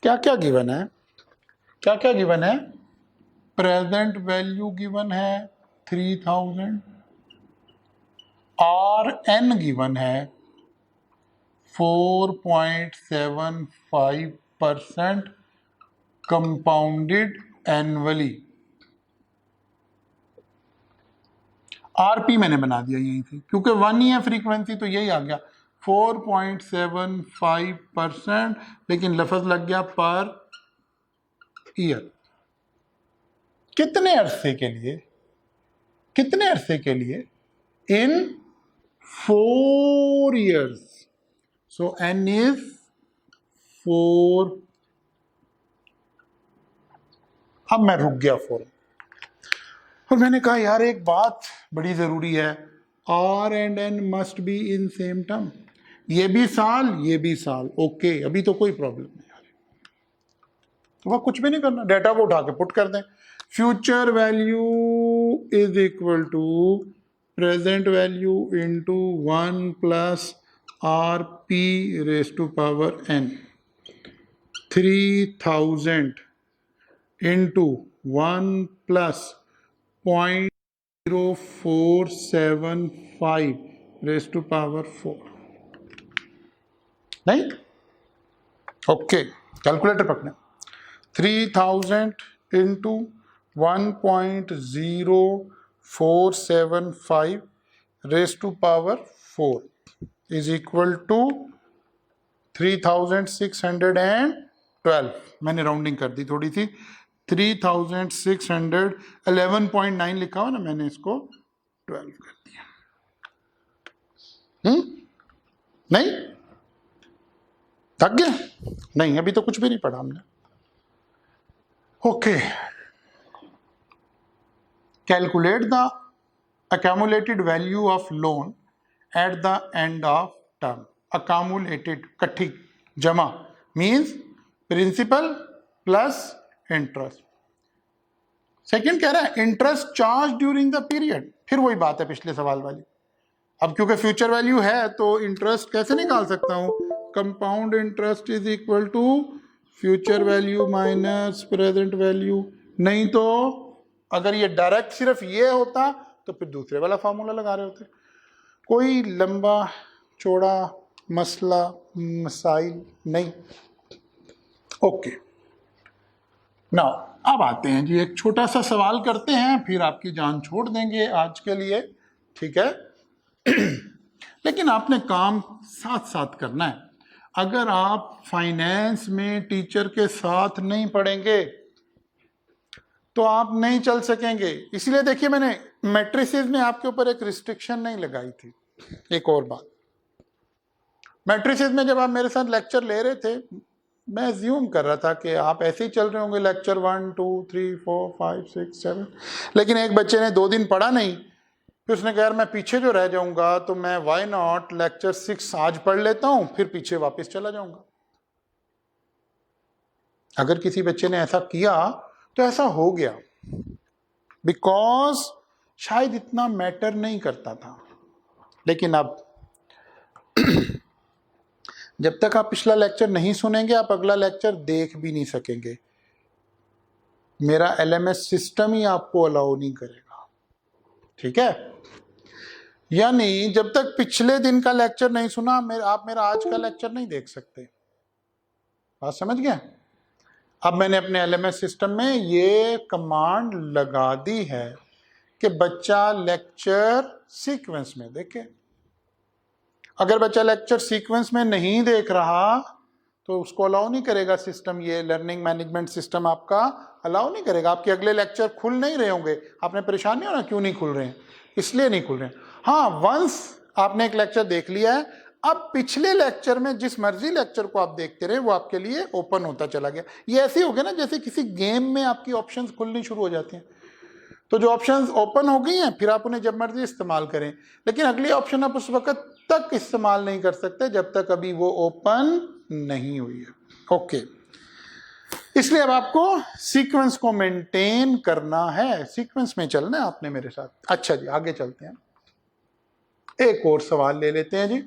A: क्या क्या गिवन है? क्या क्या गिवन है? प्रेजेंट वैल्यू गिवन है 3000, और एन गिवन है 4.75% कंपाउंडेड एनुअली। आरपी मैंने बना दिया यहीं से, क्योंकि 1 ही है फ्रीक्वेंसी तो यही आ गया 4.75%, लेकिन लफ्ज लग गया पर ईयर। कितने अरसे के लिए? कितने अरसे के लिए? इन 4 years. So n is 4। अब मैं रुक गया 4 और मैंने कहा यार एक बात बड़ी जरूरी है, R and N must be in same term. ये भी साल, ये भी साल, ओके, अभी तो कोई प्रॉब्लम नहीं आ रही। तो वह कुछ भी नहीं करना, डेटा को उठा के पुट कर दें। Future value is equal to present value into 1 plus RP raise to power n। 3000 into 1 plus 0.0475 raise to power 4। नहीं? ओके, कैलकुलेटर पकड़े। 3000 into 1.0475 raise to power 4 is equal to 3612। मैंने राउंडिंग कर दी थोड़ी सी, 3611.9 लिखा हो ना, मैंने इसको 12 कर दिया। नहीं थक गया? नहीं, अभी तो कुछ भी नहीं पढ़ा हमने। Okay, calculate the accumulated value of loan at the end of term। accumulated कट्ठी जमा means principal plus interest। Second कह रहा है interest charge during the period. फिर वही बात है पिछले सवाल वाली। अब क्योंकि फ्यूचर वैल्यू है तो इंटरेस्ट कैसे निकाल सकता हूं? Compound interest is equal to future value minus present value. नहीं तो अगर ये डायरेक्ट सिर्फ ये होता तो फिर दूसरे वाला फार्मूला लगा रहे होते। कोई लंबा चौड़ा मसला मसाइल नहीं। ओके, नाउ अब आते हैं जी, एक छोटा सा सवाल करते हैं, फिर आपकी जान छोड़ देंगे आज के लिए, ठीक है? लेकिन आपने काम साथ साथ करना है। अगर आप फाइनेंस में टीचर के साथ नहीं पढ़ेंगे तो आप नहीं चल सकेंगे। इसलिए देखिए, मैंने मैट्रिसेस में आपके ऊपर एक रिस्ट्रिक्शन नहीं लगाई थी। एक और बात, मैट्रिसेस में जब आप मेरे साथ लेक्चर ले रहे थे, मैं अज्यूम कर रहा था कि आप ऐसे ही चल रहे होंगे, लेक्चर 1 2 3 4 5 6 7। लेकिन एक बच्चे ने 2 दिन पढ़ा नहीं, फिर उसने कहा यार मैं पीछे जो रह जाऊंगा तो मैं व्हाई नॉट लेक्चर 6 आज पढ़ लेता हूं, फिर पीछे वापस चला जाऊंगा। अगर किसी बच्चे ने ऐसा किया तो ऐसा हो गया, बिकॉज शायद इतना मैटर नहीं करता था। लेकिन अब जब तक आप पिछला लेक्चर नहीं सुनेंगे आप अगला लेक्चर देख भी नहीं सकेंगे। मेरा LMS सिस्टम ही आपको अलाउ नहीं करेगा, ठीक है? यानी जब तक पिछले दिन का लेक्चर नहीं सुना आप मेरा आज का लेक्चर नहीं देख सकते। बात समझ गए? अब मैंने अपने LMS सिस्टम में ये कमांड लगा दी है कि बच्चा लेक्चर सीक्वेंस में देखे। अगर बच्चा लेक्चर सीक्वेंस में नहीं देख रहा तो उसको अलाउ नहीं करेगा सिस्टम, ये लर्निंग मैनेजमेंट सिस्टम आपका अलाउ नहीं करेगा। आपके अगले लेक्चर खुल नहीं रहे होंगे, आपने परेशान नहीं होना क्यों नहीं खुल रहे हैं, इसलिए नहीं खुल रहे हैं। हाँ, वंस आपने एक लेक्चर देख लिया है, अब पिछले लेक्चर में जिस मर्जी लेक्चर को आप देखते रहे वो आपके लिए ओपन होता चला गया। ये ऐसे हो गया ना जैसे किसी गेम में आपकी ऑप्शंस खुलनी शुरू हो जाती हैं, तो जो ऑप्शंस ओपन हो गई हैं फिर आप उन्हें जब मर्जी इस्तेमाल करें, लेकिन अगली ऑप्शन आप उस वक्त तक इस्तेमाल नहीं कर सकते जब तक अभी वो ओपन नहीं हुई है। ओके, इसलिए अब आपको सीक्वेंस को मेंटेन करना है, सीक्वेंस में चलना है आपने मेरे साथ। अच्छा जी, आगे चलते हैं, एक और सवाल ले लेते हैं जी।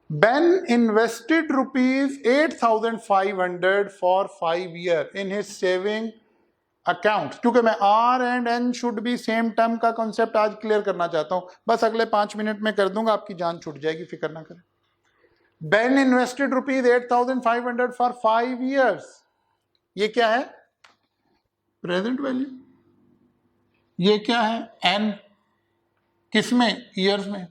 A: Ben invested ₹8,500 for 5 years in his saving account। क्योंकि मैं R and N should be same term का कॉन्सेप्ट आज क्लियर करना चाहता हूं, बस अगले 5 मिनट में कर दूंगा, आपकी जान छूट जाएगी, फिक्र ना करें। Ben invested ₹8,500 for 5 years, ये क्या है? Present value. ये क्या है? N किसमें? ईयर्स में।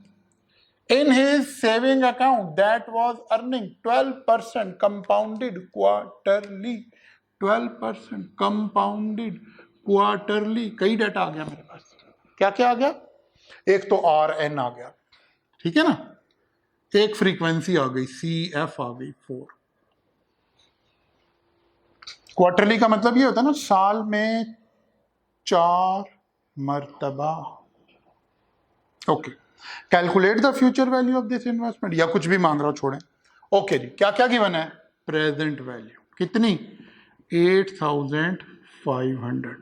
A: In his saving account that was earning 12% compounded quarterly, 12% compounded quarterly। कई डाटा आ गया मेरे पास, क्या क्या आ गया? एक तो RN आ गया, ठीक है ना, एक फ्रीक्वेंसी आ गई CF आ गई 4। क्वार्टरली का मतलब ये होता है ना साल में 4 मर्तबा। Okay, calculate the future value of this investment, या कुछ भी मांग रहा हो छोड़ें। ओके जी, क्या क्या गिवन है? प्रेजेंट वैल्यू कितनी? 8,500।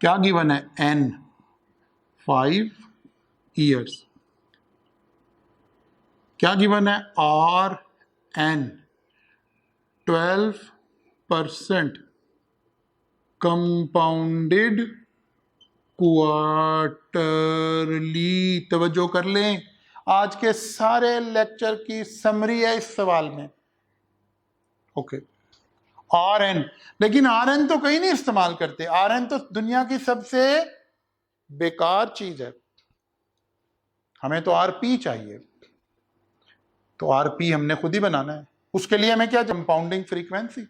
A: क्या गिवन है? N 5 years. क्या गिवन है? RN 12% compounded quarterly. तवज्जो कर लें, आज के सारे लेक्चर की समरी है इस सवाल में। ओके, RN, लेकिन RN तो कहीं नहीं इस्तेमाल करते, RN तो दुनिया की सबसे बेकार चीज है, हमें तो RP चाहिए, तो RP हमने खुद ही बनाना है। उसके लिए हमें क्या? Compounding frequency.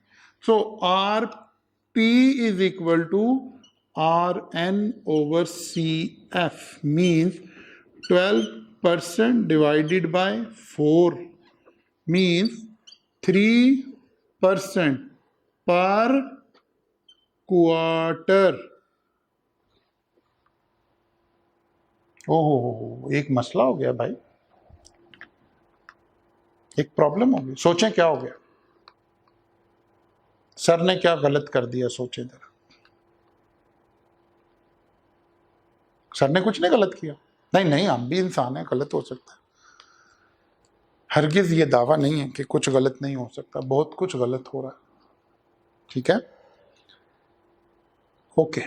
A: So RP is equal to RN over CF means 12% divided by 4 means 3% per quarter। ओहो, एक मसला हो गया भाई, एक प्रॉब्लम हो गई। सोचें क्या हो गया, सर ने क्या गलत कर दिया, सोचें जरा। सर ने कुछ नहीं गलत किया, नहीं, हम भी इंसान हैं, गलत हो सकता है, हरगिज ये दावा नहीं है कि कुछ गलत नहीं हो सकता, बहुत कुछ गलत हो रहा है, ठीक है। ओके,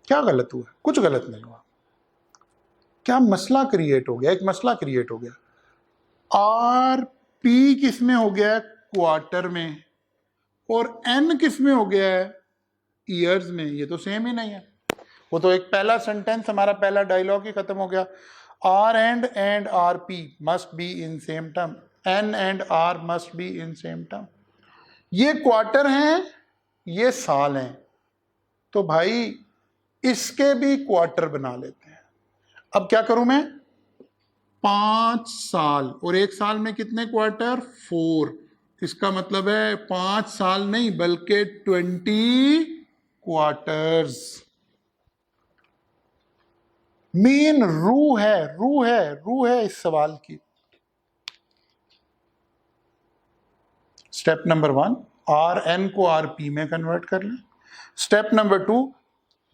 A: क्या गलत हुआ? कुछ गलत नहीं हुआ। क्या मसला क्रिएट हो गया? एक मसला क्रिएट हो गया। RP किस में हो गया है? क्वार्टर में। और N किस में हो गया है? ईयर्स में। ये तो सेम ही नहीं है, वो तो एक पहला सेंटेंस, हमारा पहला डायलॉग ही खत्म हो गया। R and RP must be in same term, N and R must be in same term। ये क्वार्टर हैं, ये साल हैं, तो भाई इसके भी क्वार्टर बना लेते हैं। अब क्या करूं मैं? 5 साल, और एक साल में कितने क्वार्टर? 4। इसका मतलब है 5 साल नहीं बल्कि 20 क्वार्टर्स। मेन रूह है इस सवाल की। स्टेप नंबर 1, RN को RP में कन्वर्ट कर लें। स्टेप नंबर 2,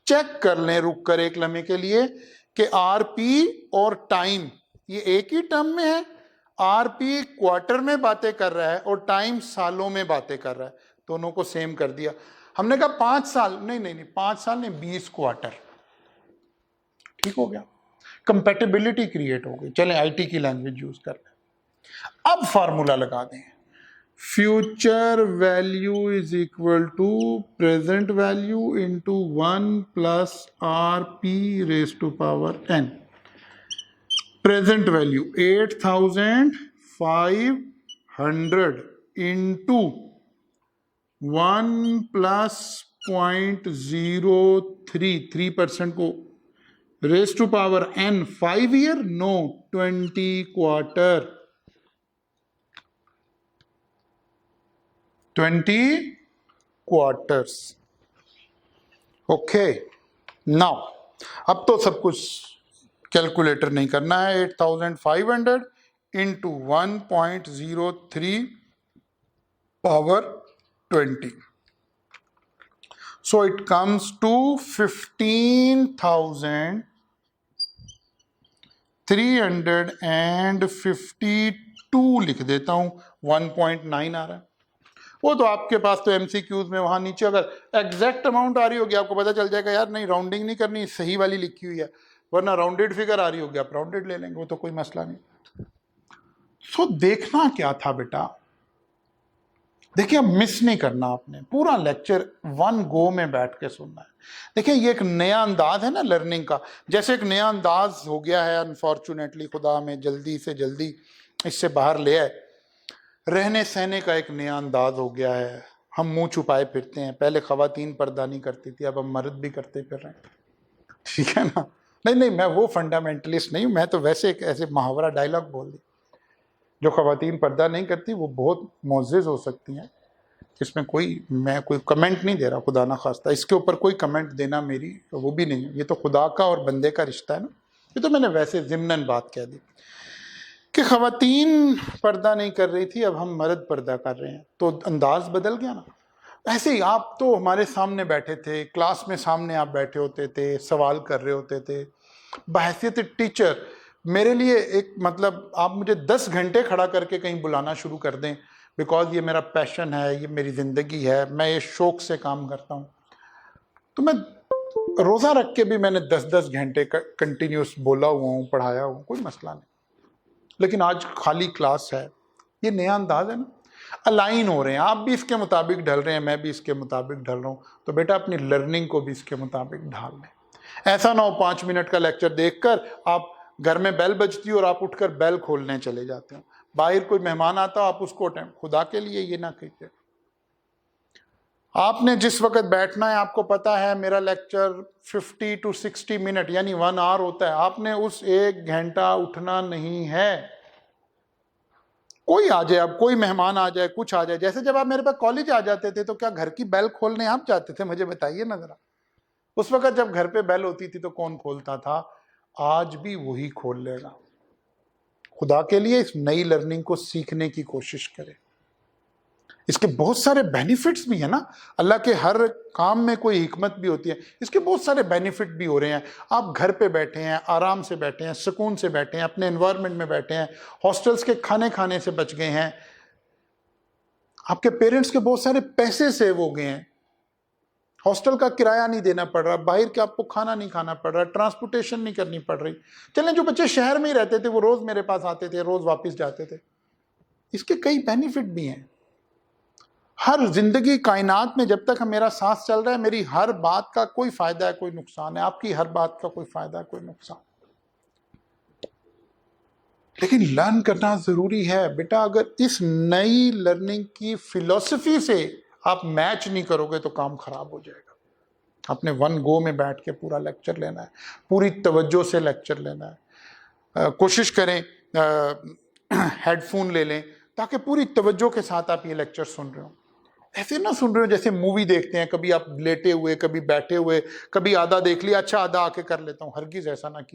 A: चेक कर लें रुक कर एक लम्हे के लिए कि RP और टाइम ये एक ही टर्म में है। RP क्वार्टर में बातें कर रहा है और टाइम सालों में बातें कर रहा है, दोनों को सेम कर दिया। हमने कहा 5 साल, नहीं 5 साल नहीं, 20 क्वार्टर, ठीक हो गया, कंपैटिबिलिटी क्रिएट हो गई। चलें IT की लैंग्वेज यूज कर लें। अब फार्मूला लगा दें, future value is equal to present value into 1 plus RP raise to power N। Present value 8,500 100 into 1 प्लस 0.03% को raise to power n 5 year, no 20 quarter, 20 quarters. Okay, now अब तो सब कुछ कैलकुलेटर नहीं करना है। 8500 into 1.03 power 20, so it comes to 15,352 लिख देता हूं, 1.9 आ रहा है। वो तो आपके पास तो एमसीक्यूज में वहां नीचे अगर एग्जैक्ट अमाउंट आ रही होगी आपको पता चल जाएगा, यार नहीं राउंडिंग नहीं करनी, सही वाली लिखी हुई है, वरना राउंडेड फिगर आ रही होगी आप राउंडेड ले लेंगे, वो तो कोई मसला नहीं। सो देखना क्या था बेटा, देखिए अब मिस नहीं करना, आपने पूरा लेक्चर वन गो में बैठ के सुनना है। देखिए ये एक नया अंदाज है ना लर्निंग का, जैसे एक नया अंदाज हो गया है अनफॉर्चुनेटली, खुदा में जल्दी से जल्दी इससे बाहर ले आए। रहने सहने का एक नया अंदाज हो गया है, हम मुंह छुपाए फिरते हैं। पहले खवातीन पर्दा नहीं करती थी, अब हम मर्द भी करते फिर रहे हैं, ठीक है ना। नहीं मैं वो फंडामेंटलिस्ट नहीं हूं, मैं तो वैसे एक ऐसे मुहावरा डायलॉग बोल दी, जो खवातीन पर्दा नहीं करती वो बहुत मोअज़्ज़िज़ हो सकती हैं। इसमें मैं कोई कमेंट नहीं दे रहा, खुदा ना खास्ता इसके ऊपर कोई कमेंट देना मेरी वो भी नहीं है, ये तो खुदा का और बंदे का रिश्ता है ना। ये तो मैंने वैसे ज़िम्नन बात कह दी कि खवातीन पर्दा नहीं कर रही थी, अब हम मर्द पर्दा कर रहे हैं, तो अंदाज बदल गया ना। ऐसे ही आप तो हमारे सामने बैठे थे, क्लास में सामने आप बैठे होते थे, सवाल कर रहे होते थे, बहैसियत टीचर मेरे लिए एक मतलब आप मुझे 10 घंटे खड़ा करके कहीं बुलाना शुरू कर दें, बिकॉज ये मेरा पैशन है, ये मेरी ज़िंदगी है, मैं ये शौक से काम करता हूँ, तो मैं रोज़ा रख के भी मैंने 10-10 घंटे कंटिन्यूस बोला हुआ हूँ, पढ़ाया हूँ, कोई मसला नहीं। लेकिन आज खाली क्लास है, ये नया अंदाज है ना, अलाइन हो रहे हैं, आप भी इसके मुताबिक ढल रहे हैं, मैं भी इसके मुताबिक ढल रहा हूँ, तो बेटा अपनी लर्निंग को भी इसके मुताबिक ढाल लें। ऐसा ना हो 5 मिनट का लेक्चर देखकर आप घर में बेल बजती हो और आप उठकर बेल खोलने चले जाते हो, बाहर कोई मेहमान आता हो आप उसको अटेंड, खुदा के लिए ये ना कीजिए। आपने जिस वक्त बैठना है, आपको पता है मेरा लेक्चर 50 to 60 मिनट यानी 1 आवर होता है, आपने उस 1 घंटा उठना नहीं है। कोई आ जाए, अब कोई मेहमान आ जाए, कुछ आ जाए, जैसे जब आप मेरे पास कॉलेज आ जाते थे तो क्या घर की बेल खोलने आप जाते थे? मुझे बताइए ना जरा। उस वक्त जब घर पे बेल होती थी तो कौन खोलता था? आज भी वही खोल लेगा। खुदा के लिए इस नई लर्निंग को सीखने की कोशिश करें, इसके बहुत सारे बेनिफिट्स भी है ना। अल्लाह के हर काम में कोई हिकमत भी होती है, इसके बहुत सारे बेनिफिट भी हो रहे हैं। आप घर पे बैठे हैं, आराम से बैठे हैं, सुकून से बैठे हैं, अपने एनवायरनमेंट में बैठे हैं, हॉस्टल्स के खाने से बच गए हैं, आपके पेरेंट्स के बहुत सारे पैसे सेव हो गए हैं, हॉस्टल का किराया नहीं देना पड़ रहा, बाहर के आपको खाना नहीं खाना पड़ रहा, ट्रांसपोर्टेशन नहीं करनी पड़ रही। चलें, जो बच्चे शहर में ही रहते थे वो रोज मेरे पास आते थे, रोज वापस जाते थे। इसके कई बेनिफिट भी हैं। हर जिंदगी कायनात में जब तक मेरा सांस चल रहा है, मेरी हर बात का कोई फायदा है, कोई नुकसान है, आपकी हर बात का कोई फायदा है, कोई नुकसान। लेकिन लर्न करना जरूरी है बेटा। अगर इस नई लर्निंग की फिलॉसफी से आप मैच नहीं करोगे तो काम खराब हो जाएगा। आपने वन गो में बैठ के पूरा लेक्चर लेना है, पूरी तवज्जो से लेक्चर लेना है। कोशिश करें हेडफोन ले लें ताकि पूरी तवज्जो के साथ आप ये लेक्चर सुन रहे हो। ऐसे ना सुन रहे हो जैसे मूवी देखते हैं, कभी आप लेटे हुए, कभी बैठे हुए, कभी आधा देख लिया, अच्छा आधा आके कर लेता हूँ। हरगिज ऐसा ना कीजिए।